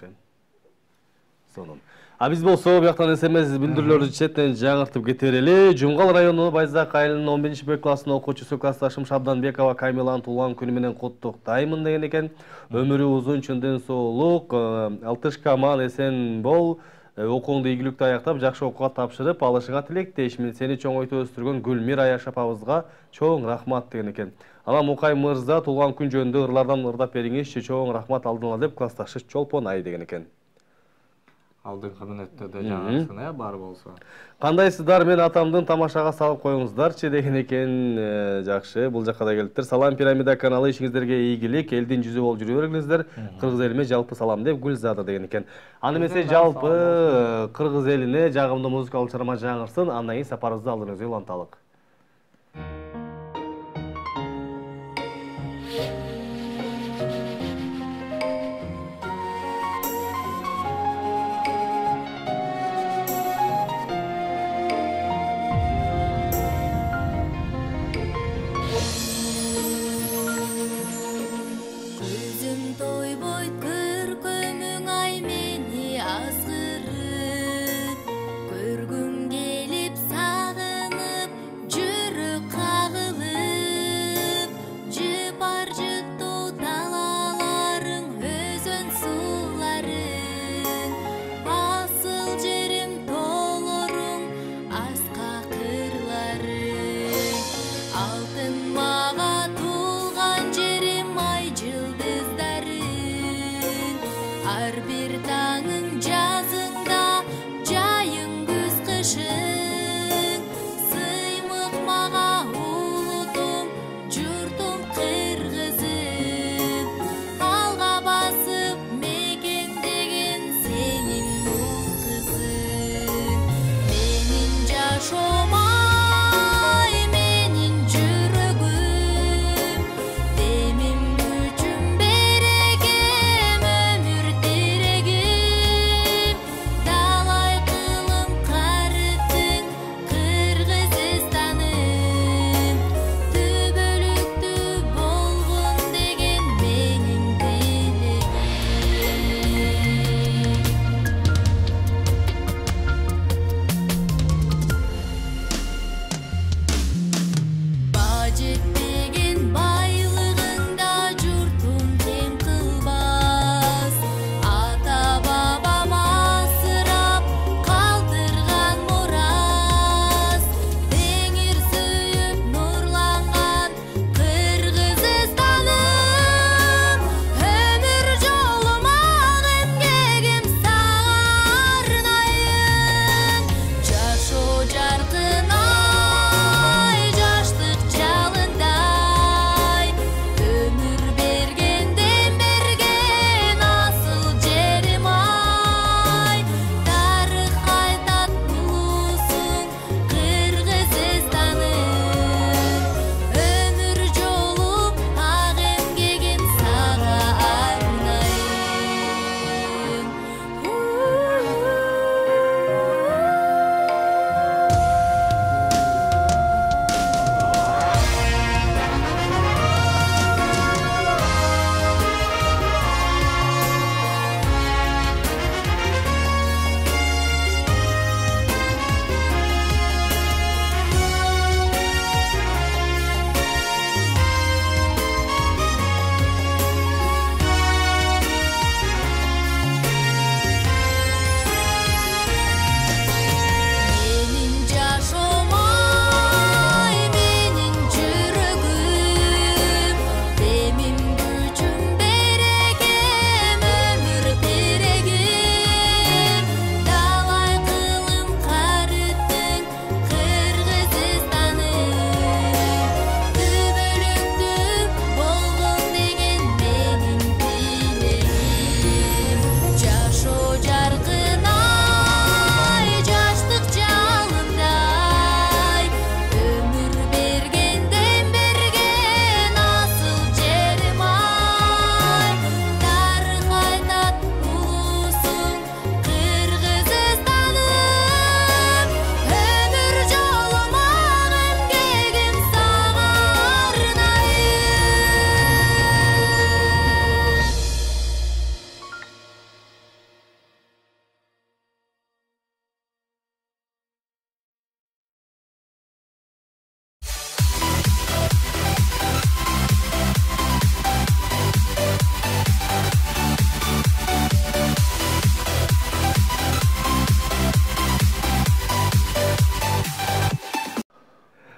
Сонун. А биз болсо бияктан СМС билдирүүлөрдү четтен жаңыртып кете берели. Жумгал району Байзак айылынын 11 Б классынын окуучусу классташым Шабданбекова Камиланын туулган күнү менен куттуктаймын деген экен. Өмүрү узун, чын ден соолук, алтышка ман эсен бол, окууңду ийгиликтүү аяктап, жакшы окууга тапшырып алышыңа тилектешмин. Сени чоңойтуп өстүргөн Гүлмир Аяшап абызга чоң рахмат деген экен. Анан Мукай мырза туулган күн жөнүндө ырлардан ырдап бериңизчи, чоң рахмат алдыңа деп классташы Чолпон Ай деген экен. алдыңкы мүнөттөрдө жаңырсына бар болсо. Кандайсыздар, мен атамдын тамашага салып коюңуздарчы деген экен. Жакшы, бул жакка да келиптир. Салам Пирамида каналы, ишиңиздерге ийгилик, элдин жүзү болуп жүрө бергилиңиздер. Кыргыз элиме жалпы салам деп Гүлзада деген экен. Аны эмесе жалпы кыргыз элине жагымдуу музыкалык чыгарма жаңырсын, андан кийин сапарыбызды алдыңызга уланталык.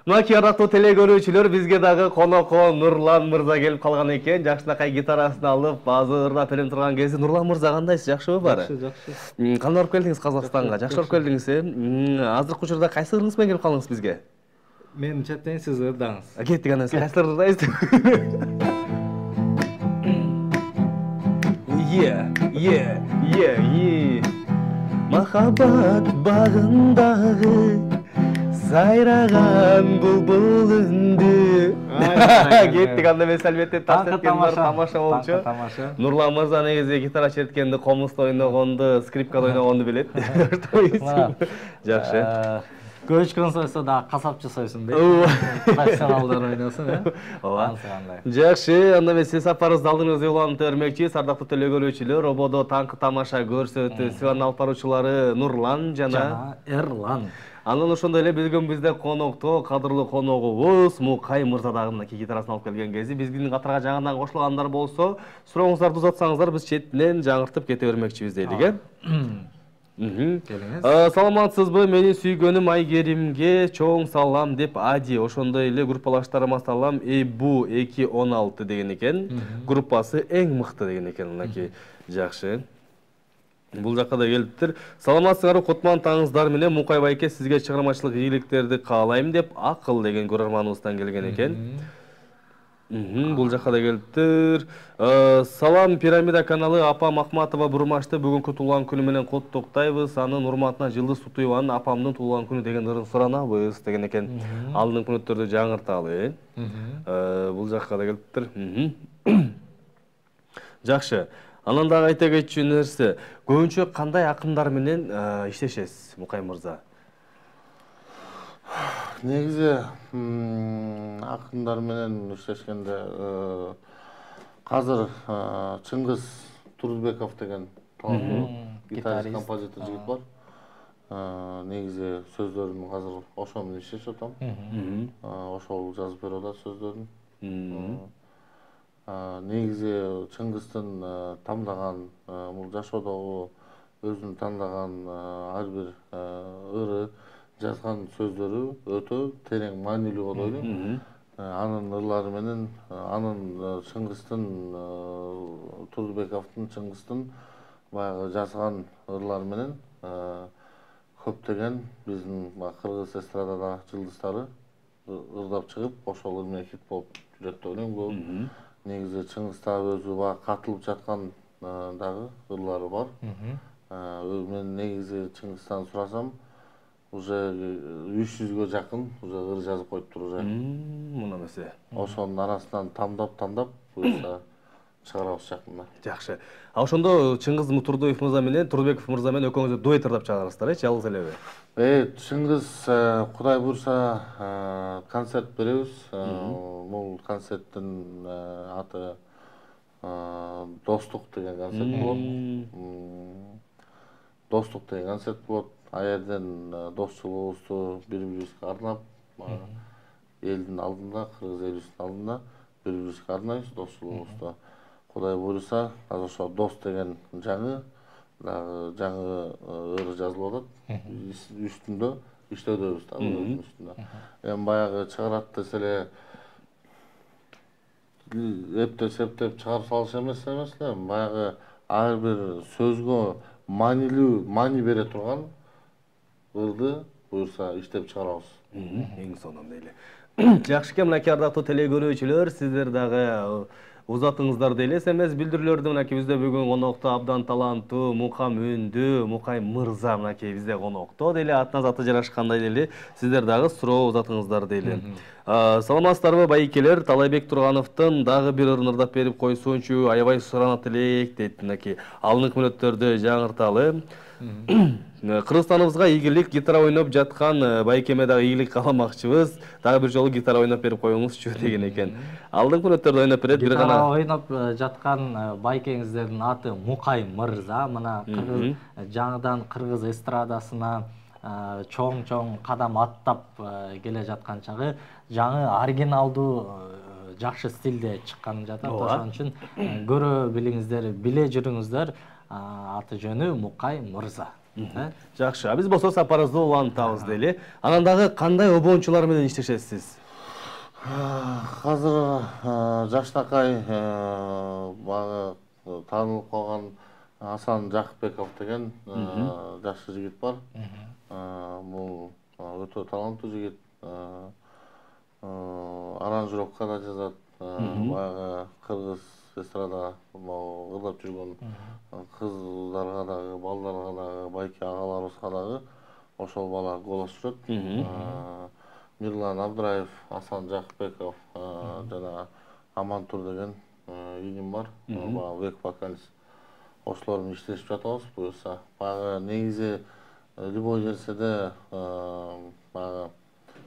Мынакей ардактуу теле көрүүчүлөр, бизге дагы конокко Нурлан мырза келип калган экен. Жакшынакай гитарасын алып, базы ырдап берип турган кези. Нурлан мырза кандайсыз? Жакшыбы баары? Жакшы. Кандай барып келдиңиз Казакстанга? Жакшы барып келдиңиз, Азыркы учурда кайсы ырыңыз менен келип калдыңыз бизге? Мен четтен сиз ырдаңыз. Кеттик анан, кайсы ырдайсыз? Махаббат багындагы сайраган булбул үндү. Кеттик анда эмес, албетте тамаша болчу. Нурлан мырза негизи гитара черткенди, комузду ойногонду, скрипкада ойногонду билет. Жакшы. Көчкөн сойсо да касапчы сойсун дейт. Профессионалдар ойносун, ооба. Жакшы, анда мен сиз сапарыңызды алдыңызга улантып бермекчи. Ардактуу теле көрүүчүлөр, ободо таңкы тамаша көрсөтүү сыйлануу алып баруучулары Нурлан жана Эрлан. Андан ошондой эле бүгүн бизде конокто кадырлуу коногубуз Мукай мырза дагы мынакей гитарасын алып келген кези. Биздин катарга жаңыдан кошулгандар болсо, сурооңуздарды узатсаңыздар, биз четинен жаңыртып кете бермекчибиз дейлик, Саламатсызбы, менин сүйгөнүм Айгеримге чоң салам деп Ади, ошондой эле группалаштарыма салам Эйбу 216 деген экен. Группасы эң мыкты деген экен мынакей. Жакшы. Бул жакка да келиптир. Саламатсыздар, кутман таңыңыздар менен Мукай байке сизге чыгармачылык ийгиликтерди каалайм деп Акыл деген көрөрманыбыздан келген экен. Бул жакка да келиптир. Салам Пирамида каналы апам Акматова Бурмашты бүгүнкү туулган күнү менен куттуктайбыз. Анын урматына Жылдыз Сутуеванын апамдын туулган күнү деген ырын суранабыз деген экен. Алдыңкы мүнөттөрдү жаңырталы. Бул жакка да келиптир. Жакшы. Анан дагы айта кетчү нерсе, көбүнчө кандай акымдар менен иштешесиз, Мукай мырза? Негизи акындар менен иштешкенде азыр Чыңгыз Турузбеков деген таланттуу гитарист, композитор жигит бар. Негизи сөздөрүн азыр ошо менен иштешип атам. Ошол жазып берип атат сөздөрүн. Негизи Чыңгыздын тандаган, бул жашоодогу өзүнүн тандаган ар бир ыры жазган сөздөрү өтө терең маанилүү болуп ойлойм. Анын ырлары менен, анын Чыңгыздын, Турузбековдун Чыңгыздын баягы жазган ырлары менен көптөгөн биздин кыргыз эстрадада жылдыздары ырдап чыгып, ошол ыр менен хит болуп жүрөт деп ойлойм. Бул негизи Чыңгызда өзү баягы катылып жаткан дагы ырлары бар. Мен негизи Чыңгыздан сурасам, уже 300гө жакын уже ыр жазып коюптур уже. Мына эмесе. Ошонун арасынан тандап буюрса чыгарабыз жакында. Жакшы. А ошондо Чыңгыз Турдуев мырза менен Турбеков мырза менен экөөңүз дуэт ырдап чыгарасыздар, жалгыз элеби? Чыңгыз Кудай буйрса концерт беребиз. Бул концерттин аты Достук деген концерт болот. Достук деген концерт болот. А жерден достчулугубузду бири-бирибизге арнап, элдин алдында, кыргыз элибиздин алдында бири-бирибизге арнайбыз достчулугубузду. Кудай буйрса, азыр ошо Дост деген жаңы ыр жазылып атат. Үстүндө иштөөдөбүз дагы ырдын үстүндө. Эми баягы чыгарат десе эле эптеп-септеп чыгарып салыш эмес эле, баягы ар бир сөзгө маани бере турган ырды буюрса иштеп чыгарабыз. Эң сонун дейли. Жакшы экен, мынакей ардактуу теле көрүүчүлөр, сиздер дагы узатыңыздар элес эмес билдирүүлөрдү мынакей бизде бүгүн конокто абдан таланттуу Мукам үндүү Мукай мырза мынакей бизде конокто дейли, атына заты жарашкандай дейли. Сиздер дагы суроо узатыңыздар дейли. Саламатсыздарбы байкелер, Талайбек Тургановдун дагы бир ырын ырдап берип койсунчу, аябай суранат элек дейт мынакей. Алдыңкы мүнөттөрдү жаңырталы. Кыргызстаныбызга ийгилик, гитара ойноп жаткан байкеме дагы ийгилик кааламакчыбыз. Дагы бир жолу гитара ойноп берип коюңузчу деген экен. Алдыңкы мүнөттөрдө ойноп берет, бир гана. Гитара ойноп жаткан байкеңиздердин аты Мукай мырза. Мына жаңыдан кыргыз эстрадасына чоң кадам аттап келе жаткан чагы жаңы оригиналдуу жакшы стилде чыккан жатат. Ошон үчүн көрө билиңиздер, биле жүрүңүздөр. Аты жөнү Мукай мырза. Жакшы. Биз болсо сапарыңызды улантабыз дейли. Анан дагы кандай обончулар менен иштешесиз? Азыр жакшынакай баягы таанылып калган Асан Жакыпбеков деген жакшы жигит бар. Бул өтө таланттуу жигит. Аранжировка да жазат. Баягы кыргыз эстрада ырдап жүргөн кыздарга дагы, балдарга дагы, байке агаларыбызга дагы ошол бала голос жүрөт. Мирлан Абдраев, Асан Жакыпбеков жана Амантур деген игим бар. Бек вокалист. Ошолор менен иштешип жатабыз буюрса. Баягы негизи любой нерседе баягы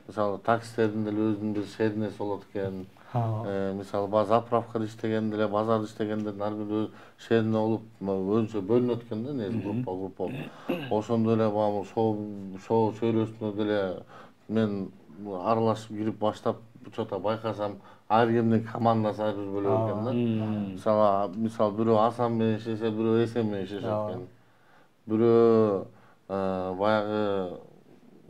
мисалы таксистердин деле өзүнүн бир шериниси болот экен. Мисалы заправкада иштегенде деле, базарда иштегенде ар бир шерине болуп, өзүнчө бөлүнөт экен да, негизи группа болуп. Ошондой эле баягы шоу чөйрөсүнө деле мен аралашып кирип баштап учета байкасам, ар кимдин командасы ар бир бөлөк экен да. Мисалы бирөө Асан менен иштесе, бирөө Эсен менен иштешет экен. Бирөө баягы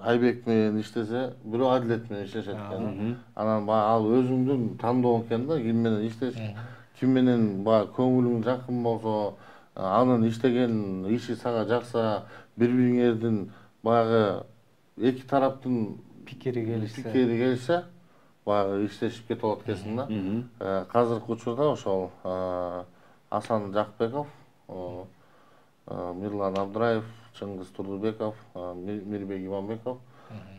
Айбек менен иштесе, бирөө Адилет менен иштешет экен. Анан ал өзүңдүн тандооң экен да, ким менен иштеш, ким менен баягы көңүлүң жакын болсо, анын иштеген иши сага жакса, бири-бириңердин баягы эки тараптын пикири келишсе, баягы иштешип кете болот экенсиң да. Азыркы учурда ошол Асан Жакыпбеков, Мирлан Абдраев, Чыңгыз Турдубеков, Мирбек Иманбеков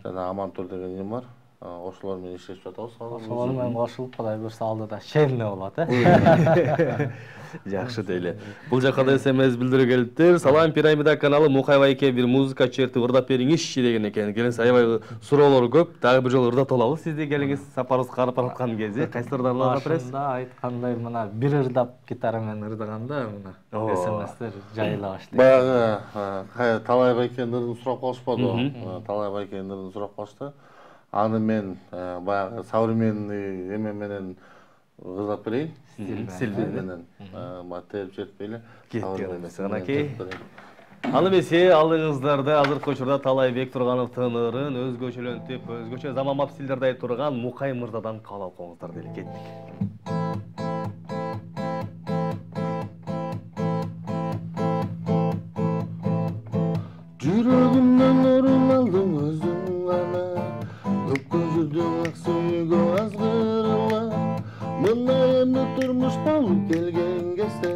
жана Амантур деген ким бар. Ошолор менен иштешип жатабыз. Ошолор менен кошулуп Кудай буйрса алдыда шерине болот, Жакшы дейли. Бул жака да СМС билдирүү келиптир. Салам, Пирамида каналы Мукай байке бир музыка чертип ырдап бериңизчи деген экен. Келиңиз, аябай суроолор көп. Дагы бир жолу ырдатып алабыз. Сизди келиңиз сапарыбыз карап бараткан кезде кайсылардан ырдап бересиз? Башында айткандай мына бир ырдап гитара менен ырдаганда мына СМСтер жайыла баштайт. Баягы Талай байкенин ырдын сурап калышпадыбы? Талай байкенин ырдын сурап калышты. Аны мен баягы современный эме менен ырдап берейин. Стил менен. Терип жетпейли. Кеткен эмес анакей. Ал эмесе алдыңыздарда азыркы учурда Талайбек Тургановдун ырын өзгөчөлөнтүп, өзгөчө заманбап стилдерде айтып турган Мукай мырзадан кабыл алып коңуздар дейли. Кеттик. Жүрөгүмдөн орун алдың өзүң гана, көпкөзүрдүң ак сүйгө азгырыла. Мына эми турмуш болуп келген кезде,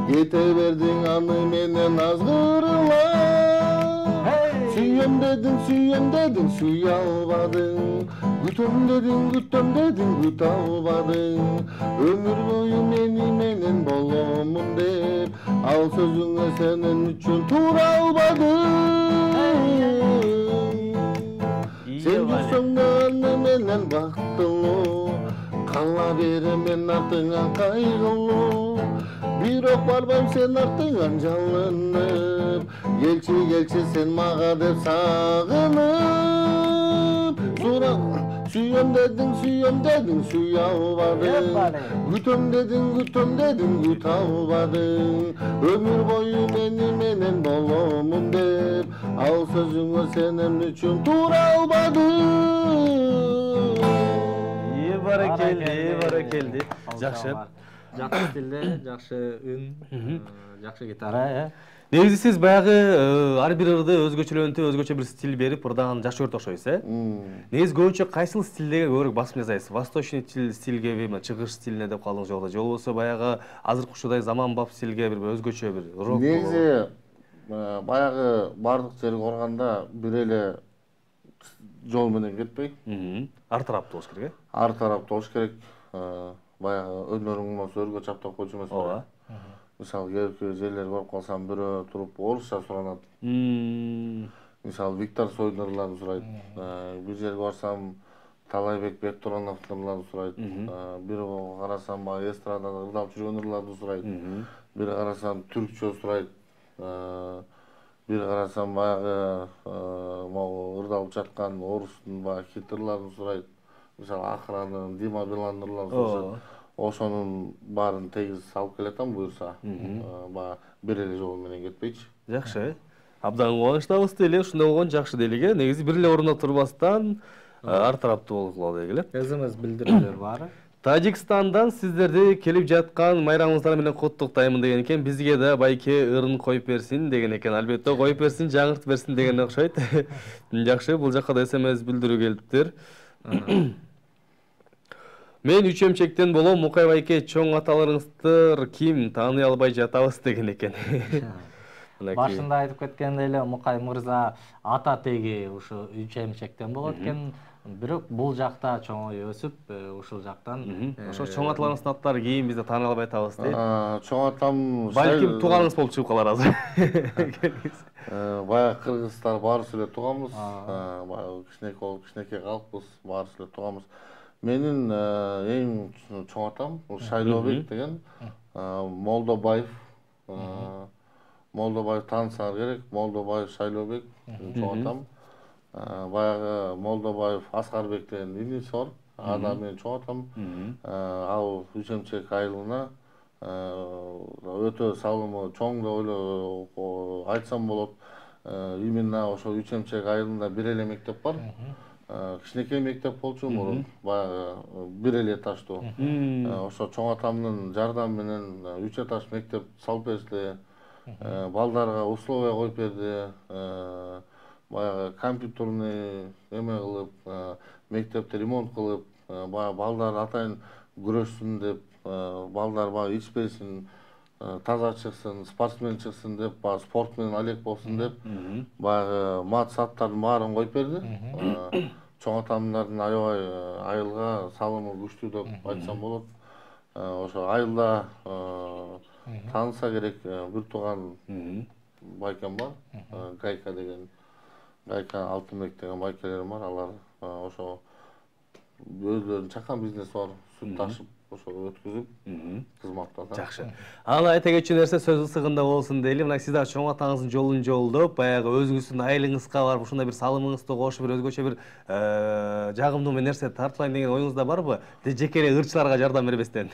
кете бердиң аны менен азгырыла. Сүйөм дедің, сүйө албадың. Күтөм дедің, күтө албадың. Өмүр бою мени менен боломун деп, ал сөзүңө сенин үчүн тура албадың. Сен жүрсөң да аны менен бактылуу, кала беремен артыңан кайгылуу. Бирок барбайм сен артыңан жалынып, келчи сен мага деп сагынып. Сүйөм дедің, сүйө албадың. Күтөм дедің, күтө албадың. Өмүр бою мени менен боломун деп, ал сөзүңө сенин үчүн тура албадың. Баракелди. Жакшы. Жакшы стилде, жакшы үн, жакшы гитара, Негизи сиз баягы ар бир ырды өзгөчөлөнтүп, өзгөчө бир стиль берип ырдаган жакшы көрүп окшойсуз, Негизи көбүнчө кайсыл стилдеге көбүрөөк басым жасайсыз? Восточный стилгеби, чыгыш стилине деп калдыңыз жокто, же болбосо баягы азыркы учурдай заманбап стилге бир өзгөчө бир рок? Негизи баягы бардык жерге барганда бир эле жол менен кетпей, ар тараптуу болуш керек, Ар тараптуу болуш керек. Баягы өнөрүң болсо өргө чаптап койчу эмес. Ооба. Мисалы, кээ жерлерге барып калсам, бирөө туруп орусча суранат. Мисалы, Виктор Цойдун ырларын сурайт. Бир жерге барсам, Талайбек Бектургановдун ырларын сурайт. Бирөө карасам, баягы эстрадада ырдап жүргөн ырларды сурайт. Бир карасам, түркчө сурайт. Бир карасам, баягы могу ырдалып жаткан орустун баягы хит ырларын сурайт. Мисалы, Акыранын, Дима Биландын ырларын сурайт. Ошонун баарын тегиз алып келатам буюрса. Бир эле жол менен кетпейчи. Жакшы. абдан кубанычтабыз деле, ушундай болгон жакшы делеге. Негизи бир эле орунда турбастан ар тараптуу болгула дегиле. Өзүңүз билдирүүлөр бары. Тажикстандан сиздерди келип жаткан майрамыңыздар менен куттуктаймын деген экен. Бизге да байке ырын коюп берсин деген экен. Албетте коюп берсин, жаңыртып берсин деген окшойт. Жакшы, бул жакка да СМС билдирүү келиптир. Мен 3 эмчектен болом, Мукай байке, чоң аталарыңызды ким тааный албай жатабыз деген экен. Башында айтып кеткендей эле Мукай мырза ата теги ушу 3 эмчектен болот экен. Бирок бул жакта чоңой өсүп, ушул жактан ошо чоң аталарыңыздын аттары кийин бизде тааный албай атабыз дейт. Чоң атам Балким тууганыңыз болуп чыгып калар азыр. Баягы кыргыздар баарыбыз эле тууганбыз. Баягы кичинекей болуп кичинекей калыппыз, баарыбыз эле тууганбыз. Менин эң чоң атам Шайлообек деген Молдобаев. Молдобаев таанысаңар керек. Молдобаев Шайлообек чоң атам. Баягы Молдобаев Аскарбек деген иниси бар. Ада менин чоң атам. Ал 3 эмчек айылына өтө салымы чоң деп айтсам болот. Именно ошо 3 эмчек айылында бир эле мектеп бар. Кичинекей мектеп болчу мурун, баягы бир эле этаждуу. Ошо чоң атамдын жардамы менен 3 этаж мектеп салып берди. Балдарга условия коюп берди. Баягы компьютерный эме кылып, мектепти ремонт кылып, баягы балдар атайын күрөшсүн деп, балдар баягы ичпесин, таза чыксын, спортсмен чыксын деп, баягы спорт менен алек болсун деп, баягы мат саттардын баарын коюп берди. Чоң атамдардын аябай айылга салымы күчтүү деп айтсам болот. Ошо айылда тааныса керек бир тууган байкем бар, Гайка деген. Гайка Алтынбек деген байкелерим бар, алар ошо өздөрүнүн чакан бизнеси бар, сүт ташып, ошо өткүзүп кызматта. Жакшы. Аны айта кетчү нерсе сөз ысыгында болсун дейли. Мына сиз дагы чоң атаңыздын жолун жолдоп, баягы өзүңүздүн айылыңызга барып, ушундай бир салымыңызды кошуп, бир өзгөчө бир жагымдуу нерсе тартылайын деген оюңузда барбы? Жеке эле ырчыларга жардам бербестен.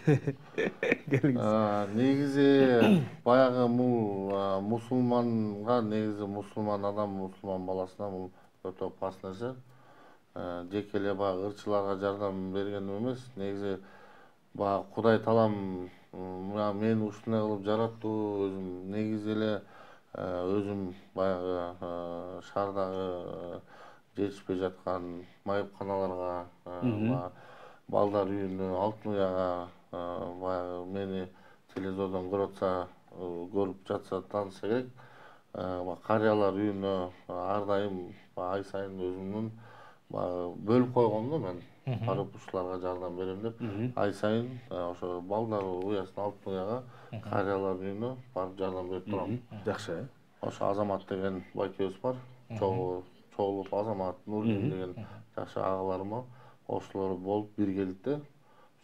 Негизи баягы бул мусулманга, негизи мусулман адам, мусулман баласына бул өтө пас нерсе. Жеке эле баягы ырчыларга жардам бергеним эмес. Негизи баягы Кудай таалам мени ушундай кылып жараттı. Өзүм негизи эле өзүм баягы шаардагы жетишпей жаткан майыпканаларга, балдар үйүнө, Алтын Уяга баягы мени телевизордон көрүп жатса тааныса керек. Карыялар үйүнө ар дайым ай сайын өзүмдүн бөлүп койгом да мен. Барып ушуларга жардам берем деп, ай сайын ошо балдар уясына, Алтын Уяга, карыялар үйүнө барып жардам берип турам. Жакшы. Ошо Азамат деген байкебиз бар. Чогулуп Азамат, Нурдин деген жакшы агаларым бар. Ошолор болуп биргеликте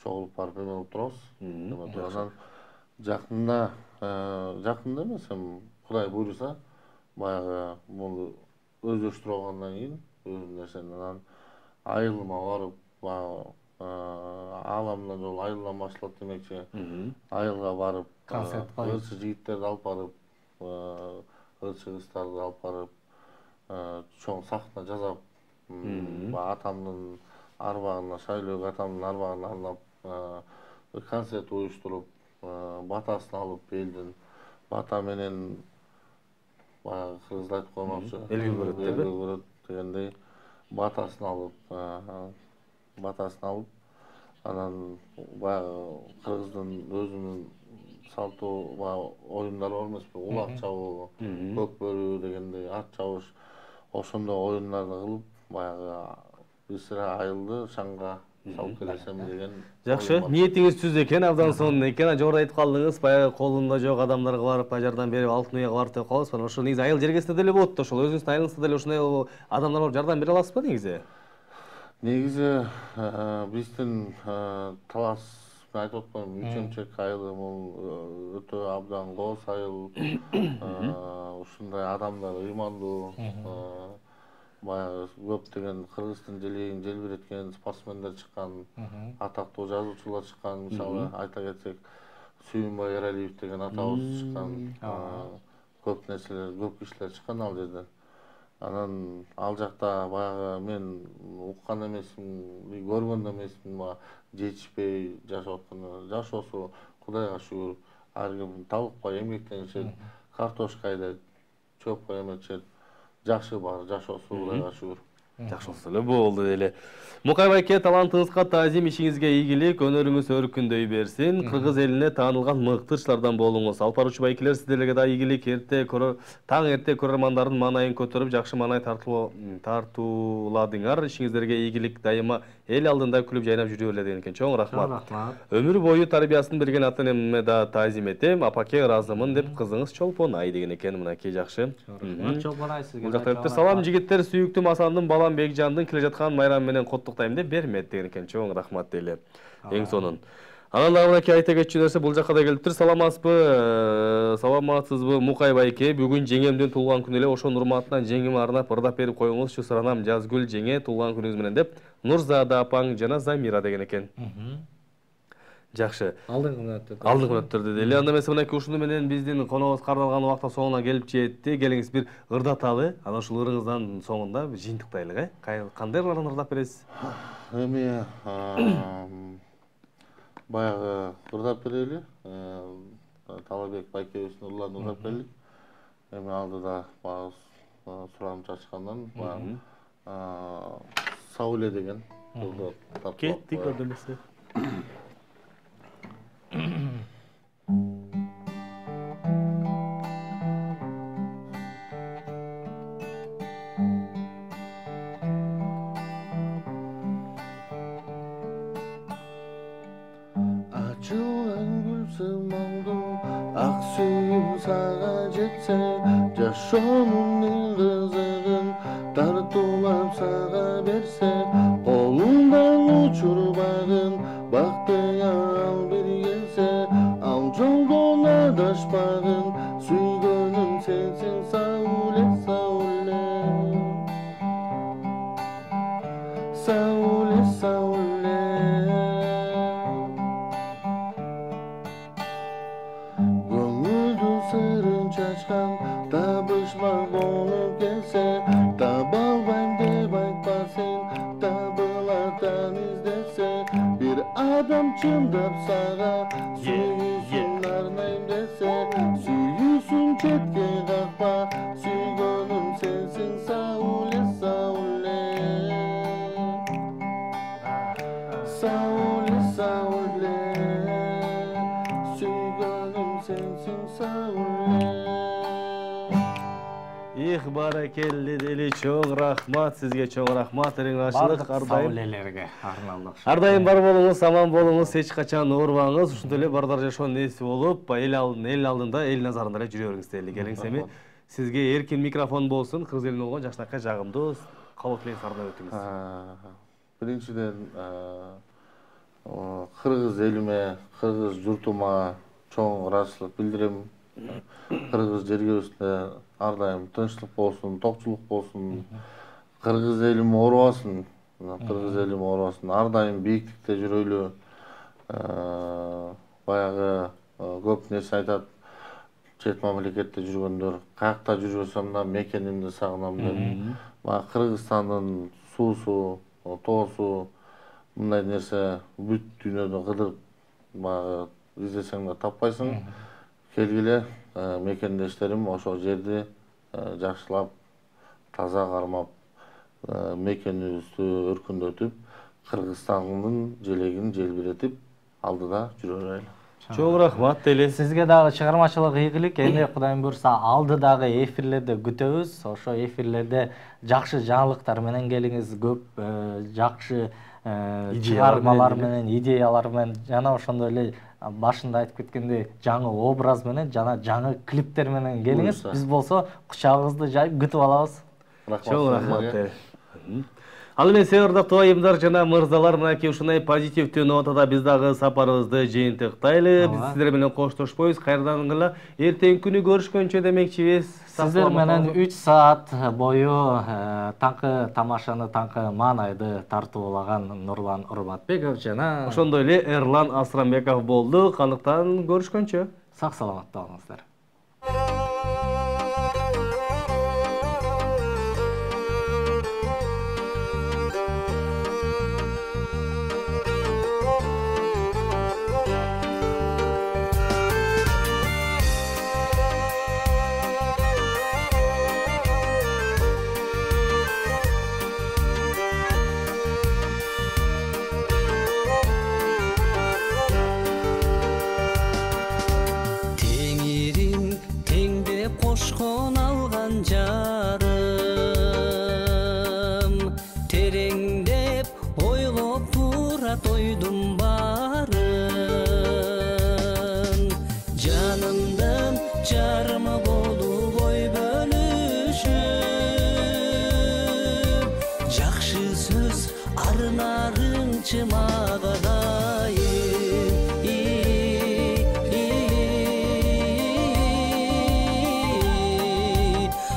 чогулуп барып эме кылып турабыз. Жакында эмес, Кудай буйруса, баягы муну өздөштүрүп алгандан кийин өзүм нерсени анан айылыма барып, ааламдан жол айылдан башталат демекчи. Айылга барып, ырчы жигиттерди алып барып, ырчы кыздарды алып барып, чоң сахна жасап, атамдын арбагына, Шайлообек атамдын арбагына арнап концерт уюштуруп, батасын алып элдин, бата менен баягы кыргызда айтып коймокчу, элге көрөт дегендей батасын алып, анан баягы кыргыздын өзүнүн салтуу оюндары бар эмеспи, улак чабуу, көк бөрү дегендей, ат чабыш, ошондой оюндарды кылып, баягы бир сыра айылды шаңга салып келесем деген. Жакшы, ниетиңиз түз экен, абдан сонун экен. Жогоруда айтып калдыңыз, баягы колунда жок адамдарга барып жардам берип, Алтын Уяга барып деп калабыз. Ошо негизи айыл жергесинде деле болот да, ошол өзүңүздүн айылыңызда деле ушундай адамдар барып жардам бере аласызбы негизи? Негизи биздин талас айтып аткан 3 эмчек айылы бул өтө абдан кооз айыл. Ушундай адамдар ыймандуу, баягы көптөгөн кыргыздын желегин желбиреткен спортсмендер чыккан, атактуу жазуучулар чыккан. Мисалы айта кетсек, Сүйүнбай Эралиев деген атабыз чыккан. көп нерселер, көп кишилер чыккан ал жерден. Анан ал жакта баягы мен уккан эмесмин, көргөн да эмесмин, мага жетишпей жашап атканы. Жашоосу Кудайга шүгүр, ар ким табыкпай эмгектенишет, картошка айдайт, чөп эметишет. Жакшы бар жашоосу Кудайга шүгүр. Жакшы болсо эле болду эле. Мукай байке, талантыңызга таазим, ишиңизге ийгилик, өнөрүңүз өркүндөй берсин. Кыргыз элине таанылган мыктырчылардан болуңуз. Алып баруучу байкелер сиздерге да ийгилик, таң эрте көрөрмандардын маанайын көтөрүп, жакшы маанай тартууладыңар. Ишиңиздерге ийгилик, дайыма эл алдында күлүп жайнап жүрө берле деген экен. Чоң рахмат. Өмүр бою тарбиясын берген ата энеме да таазим этем. Апаке ыраазымын деп кызыңыз Чолпон Ай деген экен. Мынакей жакшы. Чолпон Ай сизге. Салам жигиттер, сүйүктүү Масандын балам Бекжандын келе жаткан майрам менен коттуктайм деп бермет деген экен. Чоң рахмат деле. Эң сонун. Анан дагы мынакей айта кетчү нерсе бул жакка да келиптир. Саламатсызбы Мукай байке? Бүгүн жеңемдин туулган күнү эле, ошонун урматынан жеңиме арнап ырдап берип коюңузчу. Суранам Жазгүл жеңе туулган күнүңүз менен деп Нурзада апаң жана Замира деген экен. Жакшы. Алдыңкы мүнөттөрдө деле. Анда эмесе мынакей ушуну менен биздин коногубуз каралган убакта соңуна келип жетти. Келиңиз бир ырдаталы. Анан ушул ырыңыздан соңунда жыйынтыктайлык, Кандай ырлардан ырдап бересиз? Эми баягы ырдап берели. Талабек байкебиздин ырларын ырдап берели. Эми алдыда баягы сурам чачкандан Сауле деген ырды таптап. Кеттик анда эмесе. Açılan gülsüm oldum, ak suyum sağa jetse, жашоонун кызыгын тартуулап сага берсе, колундан учурбагын бактыңа ал бир келсе, ал жолдон адашпагын сүйгөнүм сенсиң Сауле, Сауле, Сауле, Сауле. Көңүлдүн сырын чачкан табышмак болуп келсе, таба албайм деп айтпа сен, табылардан издесе, бир адам чындап сага сүйүүсүн арнайм десе, сүйүүсүн четке какпа, сүйгөнүм сенсиң Сауле, Сауле, Сауле, Сауле, сүйгөнүм сенсиң Сауле. Их баракелли дели, чоң рахмат сизге, чоң рахмат. Эриңачылык ардайым. Саулелерге арналык. Ардайым бар болуңуз, аман болуңуз, эч качан оорубаңыз. Ушундай эле бардар жашоонун ээси болуп, эл алдында, эл назарында эле жүрө бериңиз дейли. Келиңиз эми сизге эркин микрофон болсун. Кыргыз элине болгон жакшынакай жагымдуу кабыл тилеңизди арнап өтүңүз. Биринчиден кыргыз элиме, кыргыз журтума чоң ыраазычылык билдирем. Кыргыз жергебизде ар дайым тынчтык болсун, токчулук болсун. Кыргыз элим оорубасын. Кыргыз элим оорубасын. Ар дайым бийиктикте жүрөйлү. Баягы көп нерсе айтат. Чет мамлекетте жүргөндөр, каякта жүрсөм да мекенимди сагынам деп. Баягы Кыргызстандын суусу, тоосу, мындай нерсе бүт дүйнөдө кыдырып баягы издесең да таппайсың. Келгиле мекендештерим ошол жерди жакшылап, таза кармап, мекенибизди өркүндөтүп, Кыргызстандын желегин желбиретип, алдыда жүрө берели. Чоң рахмат деле. Сизге дагы чыгармачылык ийгилик. Эми Кудайым буйрса алдыдагы эфирлерде күтөбүз. Ошо эфирлерде жакшы жаңылыктар менен келиңиз, көп жакшы чыгармалар менен, идеялар менен, жана ошондой эле башында айтып кеткендей жаңы образ менен жана жаңы клиптер менен келиңиз. Биз болсо кучагыбызды жайып күтүп алабыз. Чоң рахмат. Ал эмесе ырдактуу айымдар жана мырзалар, мынакей ушундай позитивдүү нотада биз дагы сапарыбызды жыйынтыктайлы. Биз сиздер менен коштошпойбуз. Кайрадан гана эртеңки күнү көрүшкөнчө демекчибиз. Сиздер менен 3 саат бою таңкы тамашаны, таңкы маанайды тартуулаган Нурлан Урматбеков жана ошондой эле Эрлан Асранбеков болду. Кандыктан көрүшкөнчө сак саламатта болуңуздар.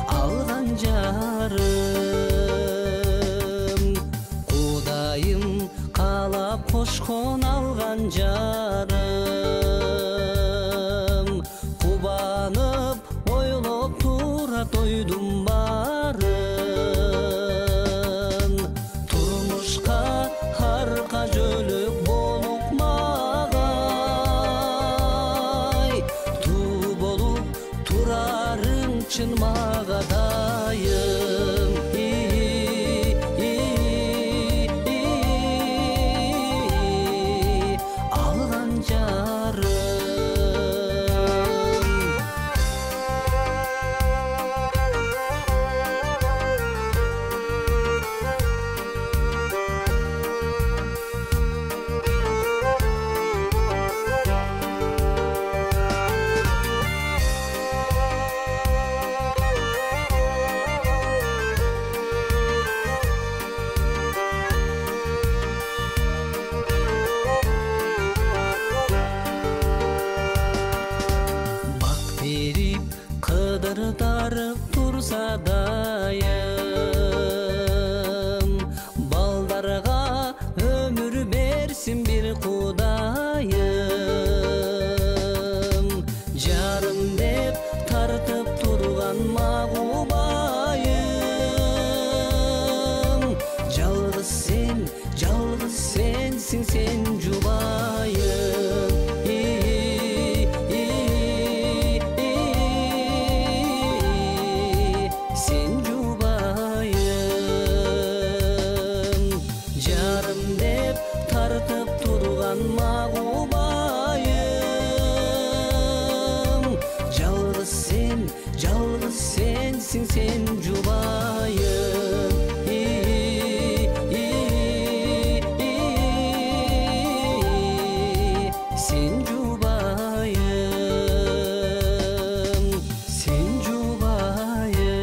алган жарым, Кудайым каалап кошкон алган жарым, кубанып ойлоп турат ойдум барын, турмушка арка жөлөк болуп магай, туу болуп турарың чын мага дайым. Алган жарым. Бак берип кыдырдарып турса дайым, балдарга өмүр берсин бир Кудайым, жарым деп тартып турган магубайым, жалгыз сенсиң сен жубайым. Sen jubayım, jarım dep tartıp turgan magubaiym, жалгыз сенсиң sen jubayım. Sen jubayım, sen jubayım.